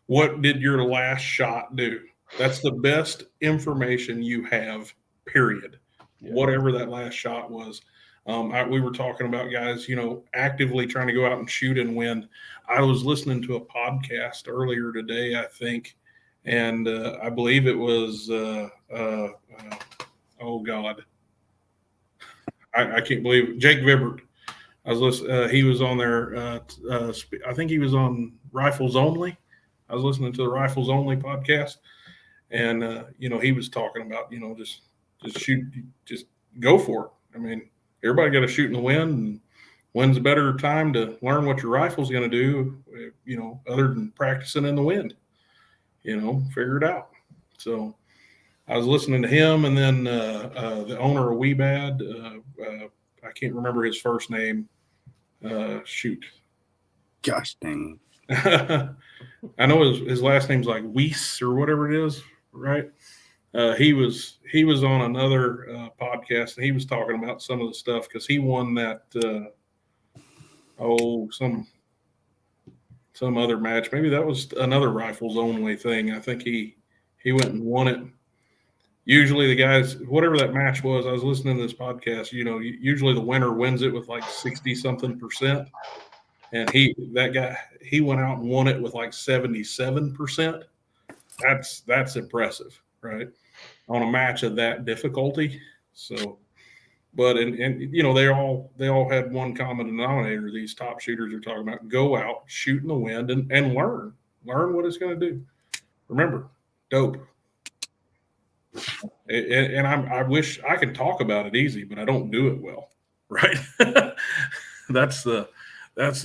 What did your last shot do? That's the best information you have, period. Yeah. Whatever that last shot was. We were talking about guys, you know, actively trying to go out and shoot and win. I was listening to a podcast earlier today, I think, and I believe it was, oh God, I can't believe it. Jake Vibbert. I was listening. He was on there. I think he was on Rifles Only. I was listening to the Rifles Only podcast, and you know, he was talking about, you know, just shoot, just go for it. I mean, everybody got to shoot in the wind, and when's a better time to learn what your rifle's going to do? You know, other than practicing in the wind. You know, figure it out. So I was listening to him, and then the owner of WeBad. I can't remember his first name. Gosh dang. I know his last name's like Weiss or whatever it is, right? He was on another podcast, and he was talking about some of the stuff because he won that some other match. Maybe that was another rifles only thing. I think he went and won it. Usually the guys, whatever that match was, I was listening to this podcast. Usually the winner wins it with like 60-something%. And he went out and won it with like 77%. That's impressive, right? On a match of that difficulty. So, but and they all had one common denominator. These top shooters are talking about go out, shoot in the wind, and learn what it's going to do. Remember, dope. And I wish I could talk about it easy, but I don't do it well, right? That's the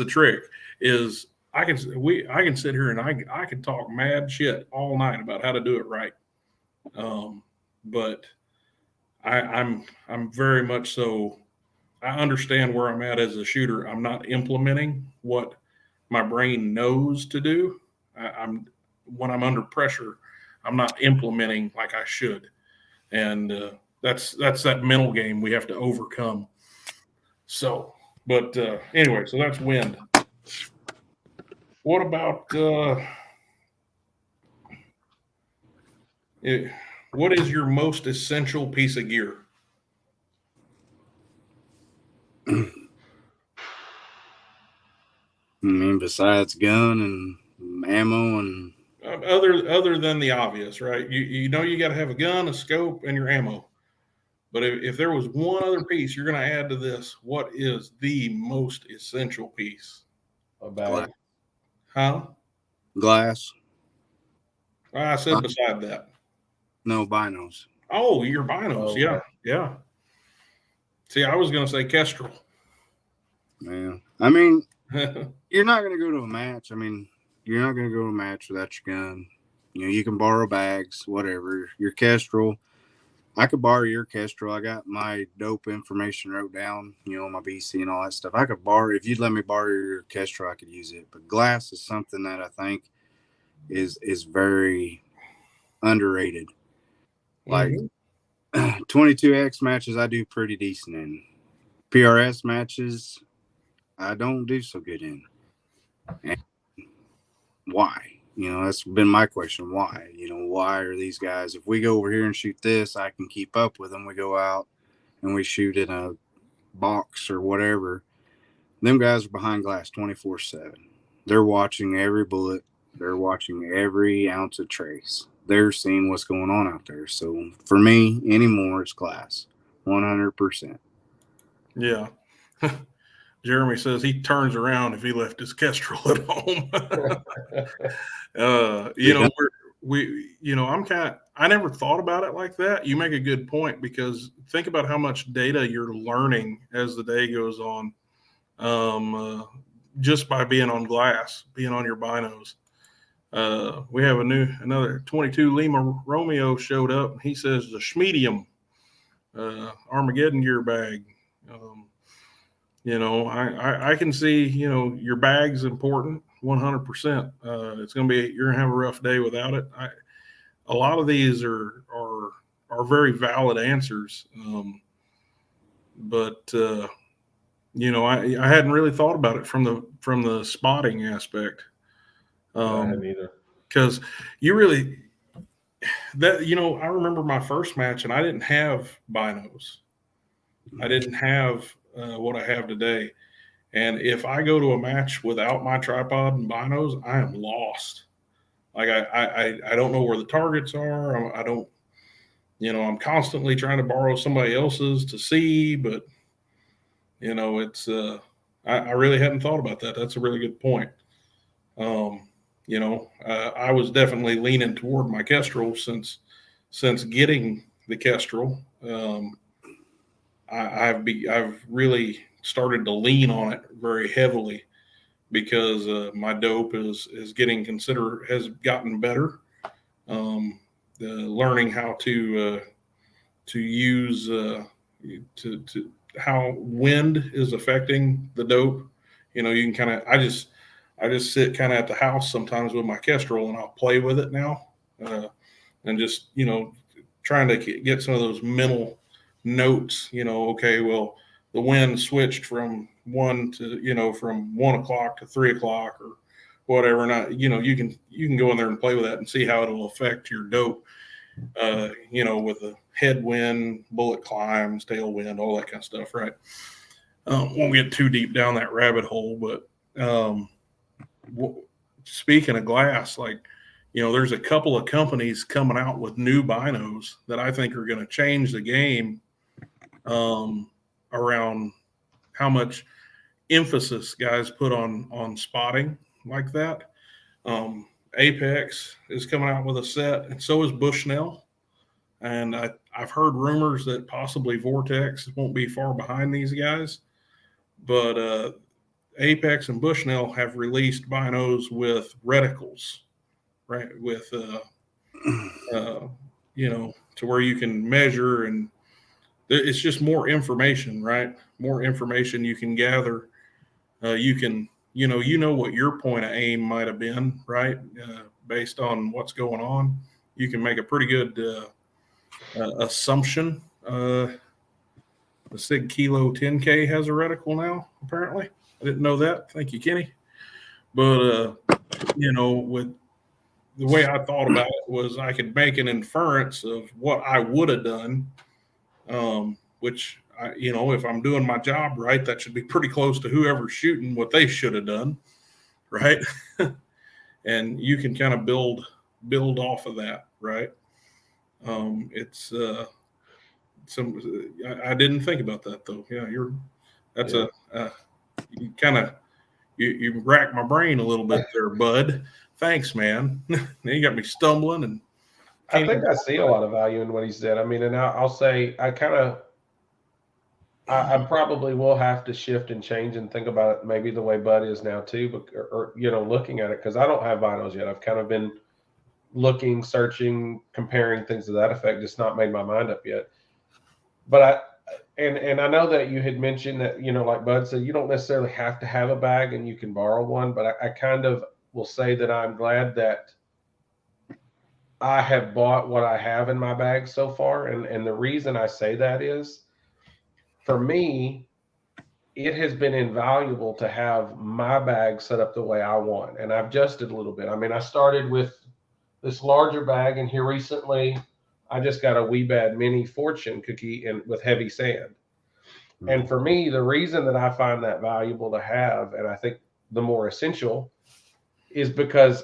trick. Is I can sit here and I can talk mad shit all night about how to do it right, but I'm very much so. I understand where I'm at as a shooter. I'm not implementing what my brain knows to do. When I'm under pressure, I'm not implementing like I should, and that's that mental game we have to overcome. So, but anyway, so that's wind. What about what is your most essential piece of gear? I mean, besides gun and ammo and Other than the obvious, right? You got to have a gun, a scope, and your ammo. But if there was one other piece you're going to add to this, what is the most essential piece? A bag. Huh? glass. I said beside that. No binos. Oh, your binos. Oh, yeah. See, I was going to say Kestrel. Yeah. I mean, you're not going to go to a match. I mean, you're not going to go to a match without your gun. You can borrow bags, whatever. Your Kestrel. I could borrow your Kestrel. I got my dope information wrote down, my BC and all that stuff. I could borrow, if you'd let me borrow your Kestrel, I could use it. But glass is something that I think is very underrated. Like 22X matches, I do pretty decent in. PRS matches, I don't do so good in. And why? That's been my question. Why? Why are these guys, if we go over here and shoot this, I can keep up with them. We go out and we shoot in a box or whatever. Them guys are behind glass 24/7. They're watching every bullet. They're watching every ounce of trace. They're seeing what's going on out there. So for me, anymore, it's glass, 100%. Yeah. Jeremy says he turns around if he left his Kestrel at home. I never thought about it like that. You make a good point, because think about how much data you're learning as the day goes on, just by being on glass, being on your binos. We have another 22 Lima Romeo showed up. He says the Schmedium Armageddon gear bag. I can see, your bag's important 100%. It's going to be, you're going to have a rough day without it. A lot of these are very valid answers. But I hadn't really thought about it from the spotting aspect. I hadn't either. Because you really, I remember my first match and I didn't have binos. I didn't have what I have today. And if I go to a match without my tripod and binos, I am lost. Like I don't know where the targets are. I don't, I'm constantly trying to borrow somebody else's to see, but it's, I really hadn't thought about that. That's a really good point. I was definitely leaning toward my Kestrel since getting the Kestrel. I've really started to lean on it very heavily, because my dope has gotten better. Learning how to use to how wind is affecting the dope. You can kind of, I just sit kind of at the house sometimes with my Kestrel, and I'll play with it now, and just trying to get some of those mental notes. Okay, well, the wind switched from 1 to from 1 o'clock to 3 o'clock or whatever. And you can go in there and play with that and see how it'll affect your dope. With the headwind, bullet climbs, tailwind, all that kind of stuff, right? Won't get too deep down that rabbit hole, but speaking of glass, there's a couple of companies coming out with new binos that I think are going to change the game around how much emphasis guys put on spotting like that. Apex is coming out with a set, and so is Bushnell. And I've heard rumors that possibly Vortex won't be far behind these guys. But Apex and Bushnell have released binos with reticles, right? With, to where you can measure, and it's just more information, right? More information you can gather. You can, what your point of aim might have been, right? Based on what's going on, you can make a pretty good assumption. The Sig Kilo 10K has a reticle now, apparently. I didn't know that. Thank you, Kenny. But, with the way I thought about it was I could make an inference of what I would have done, which, if I'm doing my job right, that should be pretty close to whoever's shooting what they should have done, right? And you can kind of build off of that, right? It's I didn't think about that though. Yeah, you kind of you racked my brain a little bit there, bud. Thanks, man. You got me stumbling, and I think I see a lot of value in what he said. I mean, and I'll say I probably will have to shift and change and think about it maybe the way Bud is now too, but or looking at it, because I don't have vinyls yet. I've kind of been looking, searching, comparing things to that effect, just not made my mind up yet. But I know that you had mentioned that, like Bud said, you don't necessarily have to have a bag and you can borrow one, but I kind of will say that I'm glad that I have bought what I have in my bag so far. And the reason I say that is, for me, it has been invaluable to have my bag set up the way I want. And I've adjusted a little bit. I mean, I started with this larger bag, and here recently I just got a Weebad Mini Fortune cookie with heavy sand. Mm-hmm. And for me, the reason that I find that valuable to have, and I think the more essential, is because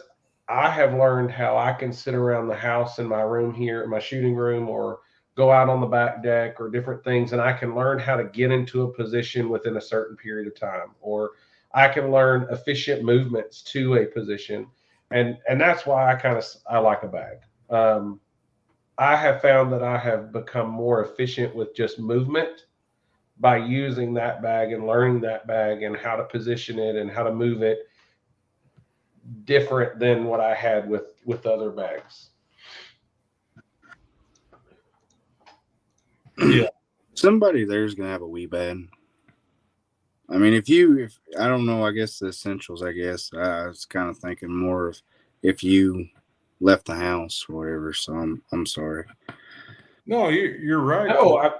I have learned how I can sit around the house in my room here, in my shooting room, or go out on the back deck or different things, and I can learn how to get into a position within a certain period of time, or I can learn efficient movements to a position. And that's why I like a bag. I have found that I have become more efficient with just movement by using that bag and learning that bag and how to position it and how to move it different than what I had with other bags. Yeah. Somebody there's going to have a Weebad. I mean, if I don't know, I guess the essentials, I was kind of thinking more of if you left the house or whatever. So I'm sorry. No, you're right. No,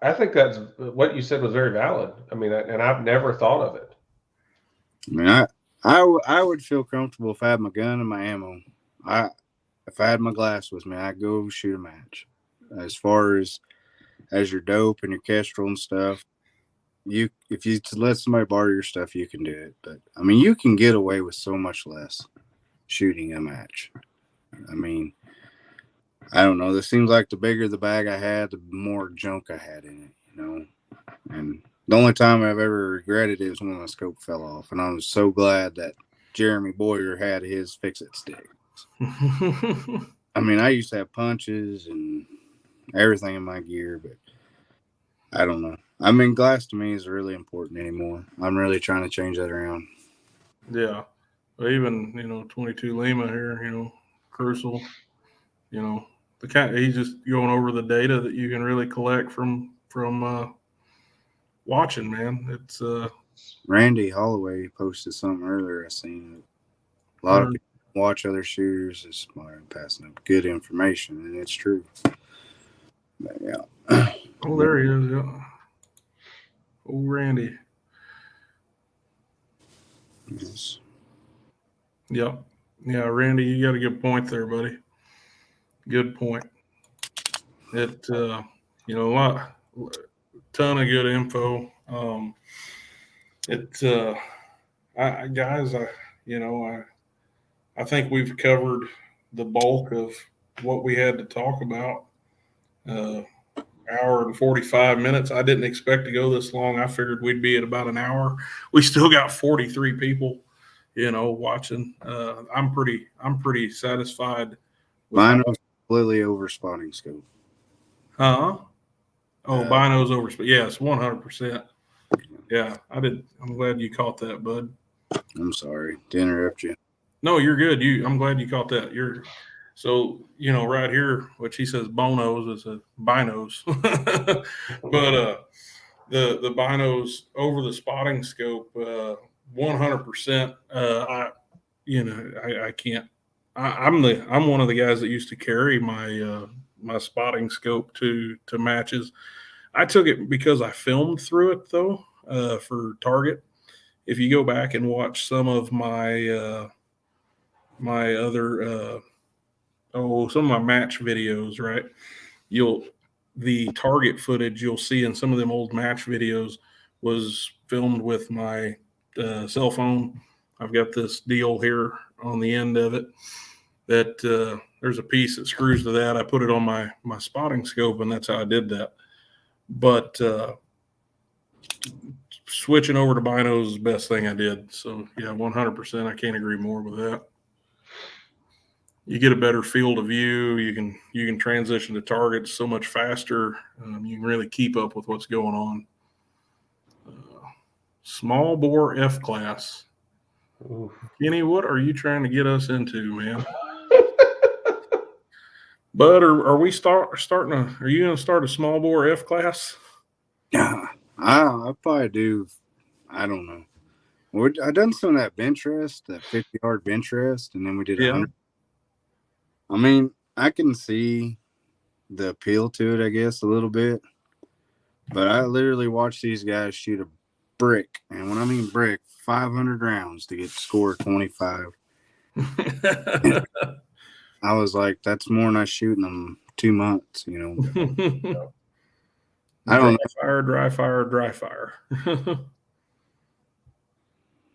I think that's what you said was very valid. I mean, and I've never thought of it. I mean, I would feel comfortable if I had my gun and my ammo. If I had my glass with me, I'd go shoot a match. As far as your dope and your Kestrel and stuff, if you let somebody borrow your stuff, you can do it. But I mean, you can get away with so much less shooting a match. I mean, I don't know. This seems like the bigger the bag I had, the more junk I had in it, And the only time I've ever regretted it was when my scope fell off, and I was so glad that Jeremy Boyer had his fix-it stick. I mean, I used to have punches and everything in my gear, but I don't know. I mean, glass to me is really important anymore. I'm really trying to change that around. Yeah. Even, 22 Lima here, Crucial, he's just going over the data that you can really collect from watching, man. It's Randy Holloway posted something earlier. I seen it. A lot of people watch other shooters. It's smart and passing up good information, and it's true. But yeah. Oh, there he is. Yeah. Oh, Randy. Yes. Yep. Yeah, Randy, you got a good point there, buddy. Good point. It, ton of good info. Guys, I think we've covered the bulk of what we had to talk about. Hour and 45 minutes. I didn't expect to go this long. I figured we'd be at about an hour. We still got 43 people, watching. I'm pretty satisfied with Bino's completely over spotting scope. Huh? Oh, binos over. Yes, 100%. Yeah, I'm glad you caught that, bud. I'm sorry to interrupt you. No, you're good. I'm glad you caught that. Right here, which he says bonos is a binos, but the binos over the spotting scope, 100%. I can't. I'm one of the guys that used to carry my spotting scope to matches. I took it because I filmed through it though, for target. If you go back and watch some of my my other some of my match videos, right? The target footage you'll see in some of them old match videos was filmed with my cell phone. I've got this deal here on the end of it that there's a piece that screws to that. I put it on my spotting scope, and that's how I did that. But switching over to binos is the best thing I did. So yeah, 100%. I can't agree more with that. You get a better field of view. You can transition to targets so much faster. You can really keep up with what's going on. Small bore F class. Oof. Kenny, what are you trying to get us into, man? Bud, are we starting? Are you going to start a small bore F class? Yeah, I probably do. I don't know. I done some of that bench rest, that 50-yard bench rest, and then we did 100. I mean, I can see the appeal to it, I guess, a little bit. But I literally watch these guys shoot a brick. And when I mean brick, 500 rounds to get to score 25. I was like, that's more than I shoot in them 2 months, I don't know. Dry fire.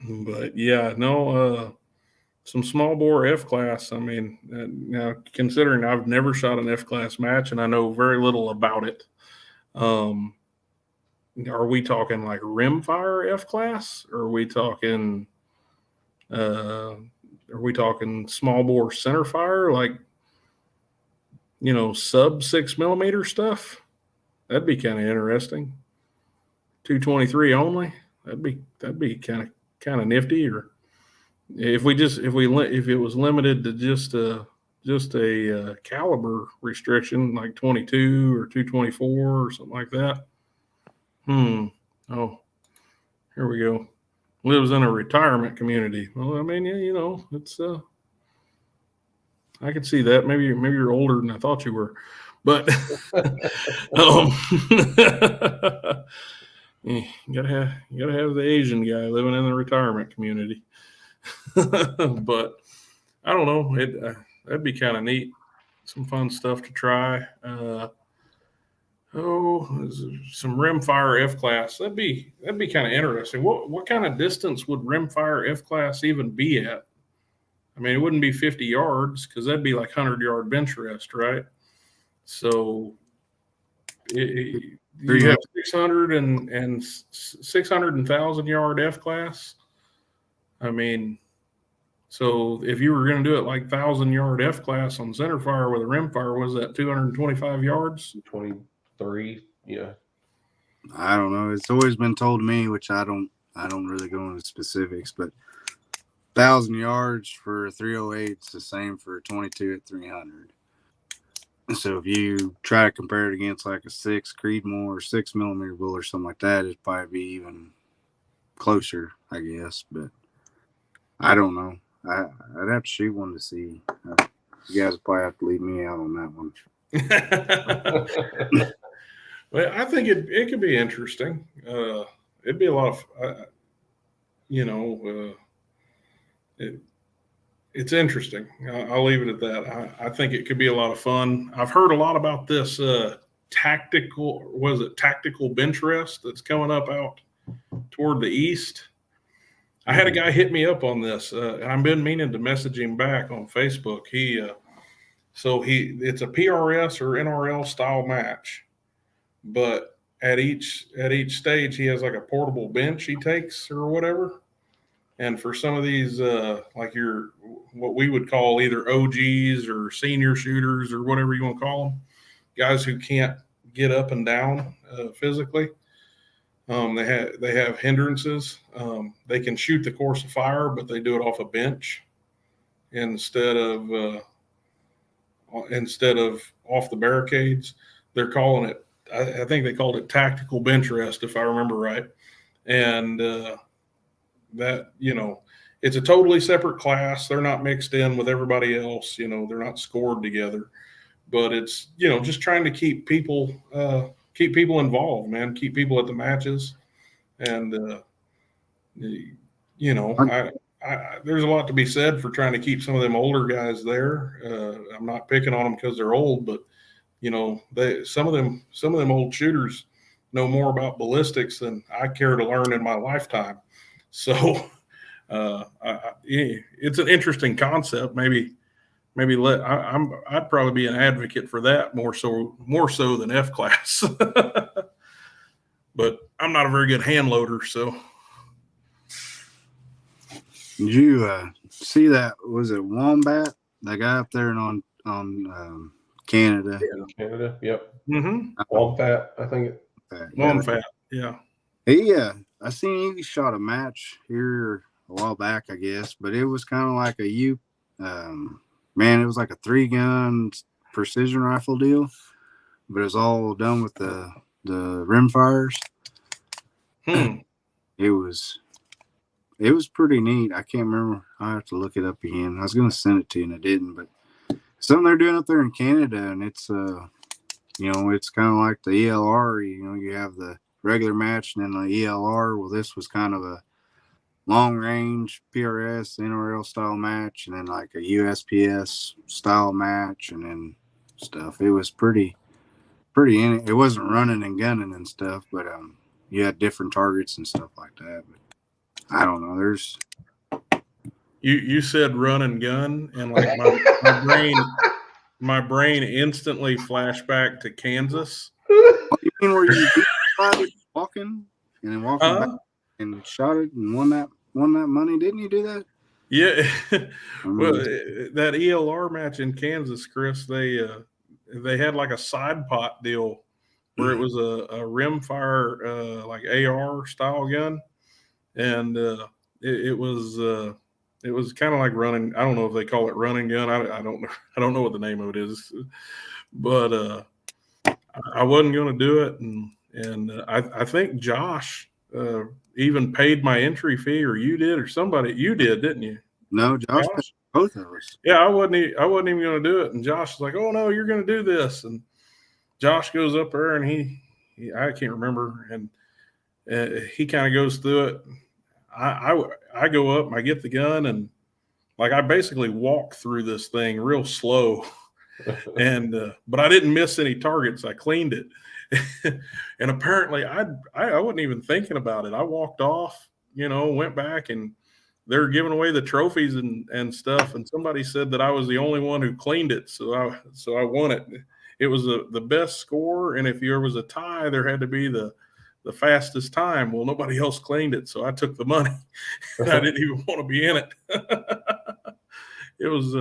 But yeah, no, some small bore F class. I mean, now considering I've never shot an F class match and I know very little about it, are we talking like Rimfire F class, or are we talking small bore center fire, like sub 6mm stuff? That'd be kind of interesting. 223 only. That'd be kind of nifty. Or if it was limited to just a caliber restriction, like 22 or 224 or something like that. Oh, here we go. Lives in a retirement community. Well, I mean, yeah, it's I can see that. Maybe you're older than I thought you were, but you gotta have the Asian guy living in the retirement community. But I don't know. That'd be kind of neat. Some fun stuff to try. Some Rimfire F class. That'd be kind of interesting. What kind of distance would Rimfire F class even be at? I mean, it wouldn't be 50 yards because that'd be like 100-yard bench rest, right? So you have 600 and 600 and 1,000-yard F class. I mean, so if you were going to do it like 1,000-yard F class on center fire with a Rimfire, was that 225 yards? 23, yeah. I don't know. It's always been told to me, which I don't really go into specifics, but 1,000 yards for 308 is the same for 22 at 300. So if you try to compare it against like a 6 Creedmoor or 6mm bull or something like that, it'd probably be even closer, I guess. But I don't know. I'd have to shoot one to see. You guys will probably have to leave me out on that one. Well, I think it could be interesting. It'd be a lot of, it's interesting. I'll leave it at that. I think it could be a lot of fun. I've heard a lot about this tactical bench rest that's coming up out toward the east. I had a guy hit me up on this. I've been meaning to message him back on Facebook. It's a PRS or NRL style match, but at each stage he has like a portable bench he takes or whatever. And for some of these, like what we would call either OGs or senior shooters or whatever you want to call them, guys who can't get up and down physically, they have hindrances. They can shoot the course of fire, but they do it off a bench instead of off the barricades. They're calling it. I think they called it tactical bench rest, if I remember right. And that, it's a totally separate class. They're not mixed in with everybody else. They're not scored together, but it's, just trying to keep people involved, man, keep people at the matches. And, there's a lot to be said for trying to keep some of them older guys there. I'm not picking on them because they're old, but some of them old shooters know more about ballistics than I care to learn in my lifetime. So it's an interesting concept. Maybe I'd probably be an advocate for that more so than F class. But I'm not a very good hand loader, so. Did you see that? Was it Wombat? That guy up there on Canada. Yeah, Canada. Yep. Mm-hmm. Wombat, I think. Wombat. Yeah. I seen he shot a match here a while back, I guess, but it was kind of like a youve. It was like a 3-gun precision rifle deal, but it was all done with the rimfires. It was pretty neat. I can't remember. I have to look it up again. I was going to send it to you and I didn't, but something they're doing up there in Canada, and it's it's kind of like the ELR. You have the regular match and then the ELR. Well, this was kind of a long range PRS NRL style match, and then like a USPS style match, and then stuff. It was pretty. It wasn't running and gunning and stuff, but you had different targets and stuff like that. But I don't know. There's you said run and gun, and like my brain instantly flashed back to Kansas. What you mean where you walking and then walking back and shot it and won that money? Didn't you do that? Yeah. Well, that ELR match in Kansas, Chris, they had like a side pot deal where it was a rimfire like AR style gun, and it was kind of like running. I don't know if they call it running gun. I don't know what the name of it is, but I wasn't going to do it, and I think Josh even paid my entry fee, or you did, or somebody. You did, didn't you? No, Josh paid both of us. Yeah, I wasn't even going to do it, and Josh was like, "Oh no, you're going to do this," and Josh goes up there, and he I can't remember, and he kind of goes through it. I go up and I get the gun, and like I basically walk through this thing real slow, and but I didn't miss any targets. I cleaned it, and apparently I wasn't even thinking about it. I walked off, went back, and they're giving away the trophies and stuff. And somebody said that I was the only one who cleaned it, so I won it. It was the best score, and if there was a tie, there had to be the fastest time. Well, nobody else cleaned it, so I took the money. I didn't even want to be in it. It was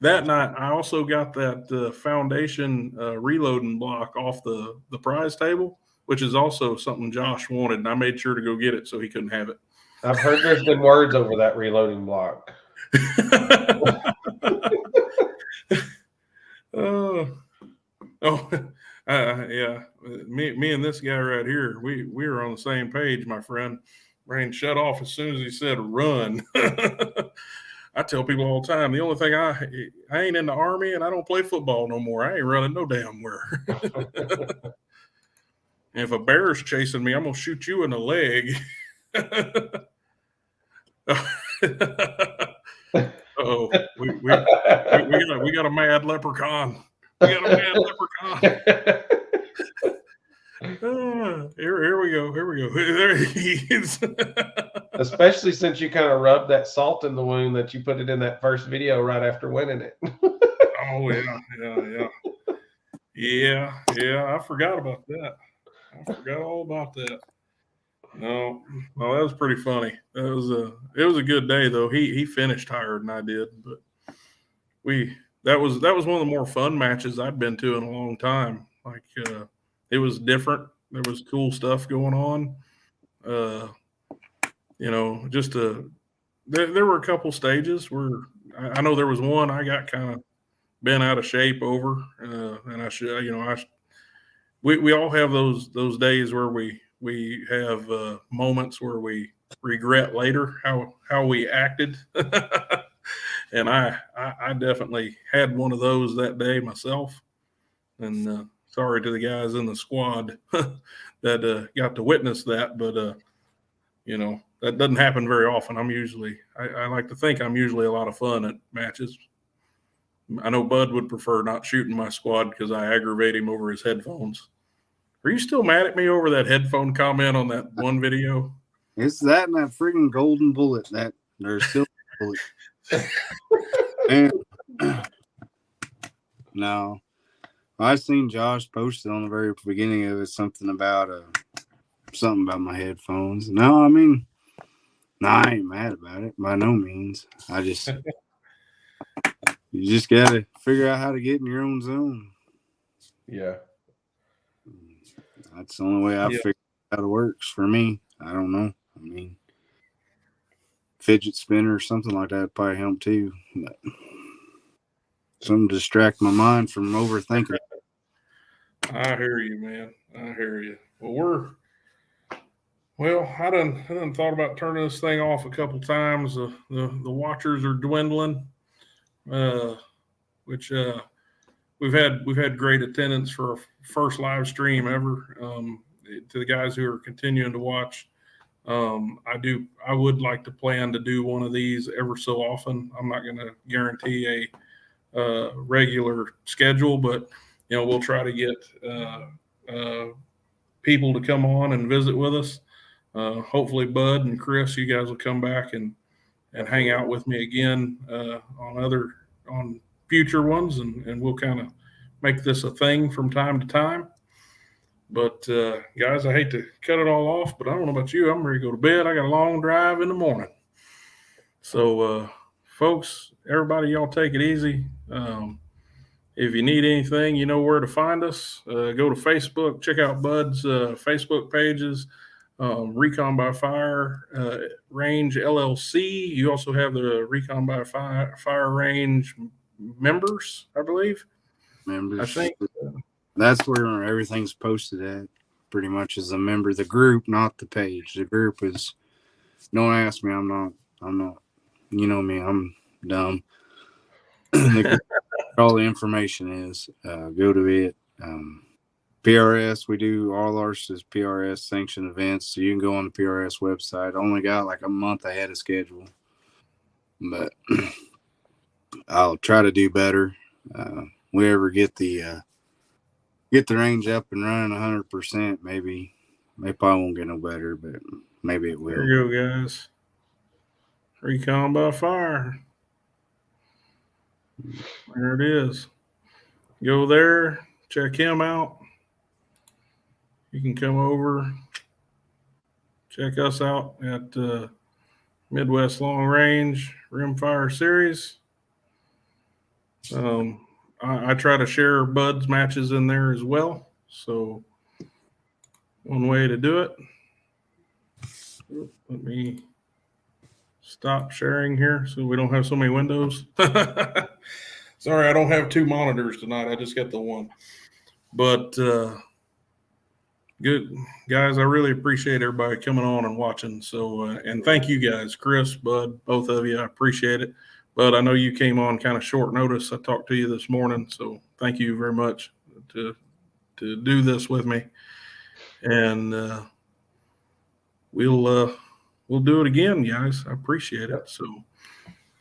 that night. I also got that foundation reloading block off the prize table, which is also something Josh wanted, and I made sure to go get it so he couldn't have it. I've heard there's good words over that reloading block. Yeah. Me and this guy right here, we were on the same page, my friend. brain shut off as soon as he said run. I tell people all the time, the only thing I ain't in the Army and I don't play football no more. I ain't running no damn where. If a bear's chasing me, I'm gonna shoot you in the leg. Oh, we got a mad leprechaun. We got a mad leprechaun. Here we go. Here we go. There he is. Especially since you kind of rubbed that salt in the wound that you put it in that first video right after winning it. Oh yeah. I forgot about that. I forgot all about that. No, well, that was pretty funny. It was a good day though. He finished higher than I did, but that was one of the more fun matches I'd been to in a long time. Like it was different. There was cool stuff going on. There were a couple stages where I know there was one I got kind of bent out of shape over, and I should, we all have those days where we have moments where we regret later how we acted. And I definitely had one of those that day myself. And sorry to the guys in the squad that got to witness that, but that doesn't happen very often. I like to think I'm usually a lot of fun at matches. I know Bud would prefer not shooting my squad because I aggravate him over his headphones. Are you still mad at me over that headphone comment on that one video? It's that and that freaking golden bullet that there's still bullet. And, no, I seen Josh posted on the very beginning of it something about my headphones. No, I mean, I ain't mad about it by no means. You just gotta figure out how to get in your own zone. Yeah. That's the only way I figure out it works for me. I don't know. I mean, fidget spinner or something like that would probably help too. But something to distract my mind from overthinking. I hear you, man. I hear you. Well, I done thought about turning this thing off a couple times. The watchers are dwindling, which we've had great attendance for our first live stream ever. To the guys who are continuing to watch, I would like to plan to do one of these ever so often. I'm not going to guarantee a regular schedule, but we'll try to get people to come on and visit with us. Hopefully Bud and Chris, you guys will come back and hang out with me again on future ones, and we'll kind of make this a thing from time to time. But guys, I hate to cut it all off, but I don't know about you. I'm ready to go to bed. I got a long drive in the morning. So folks, everybody, y'all take it easy. If you need anything, you know where to find us. Go to Facebook, check out Bud's Facebook pages. Recon by Fire Range LLC. You also have the Recon by Fire Range members, I believe. Members. I think that's where everything's posted at. Pretty much as a member of the group, not the page. The group is. Don't ask me. I'm not. You know me. I'm dumb. All the information is. Go to it. PRS, we do all ours is PRS sanctioned events, so you can go on the PRS website. Only got like a month ahead of schedule, but I'll try to do better. We ever get the range up and running 100%, maybe they probably won't get no better, but maybe it will. There you go, guys. Recon by Fire. There it is. Go there, check him out. You can come over, check us out at Midwest Long Range Rimfire Series. I try to share Bud's matches in there as well. So one way to do it. Let me stop sharing here so we don't have so many windows. Sorry, I don't have two monitors tonight. I just got the one. But Good guys. I really appreciate everybody coming on and watching. So, and thank you guys, Chris, Bud, both of you. I appreciate it. But I know you came on kind of short notice. I talked to you this morning, so thank you very much to do this with me. And we'll do it again, guys. I appreciate it. So,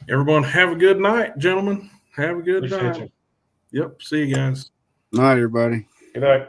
everyone, have a good night, gentlemen. Have a good night. Appreciate you. Yep. See you guys. Night, everybody. Good night.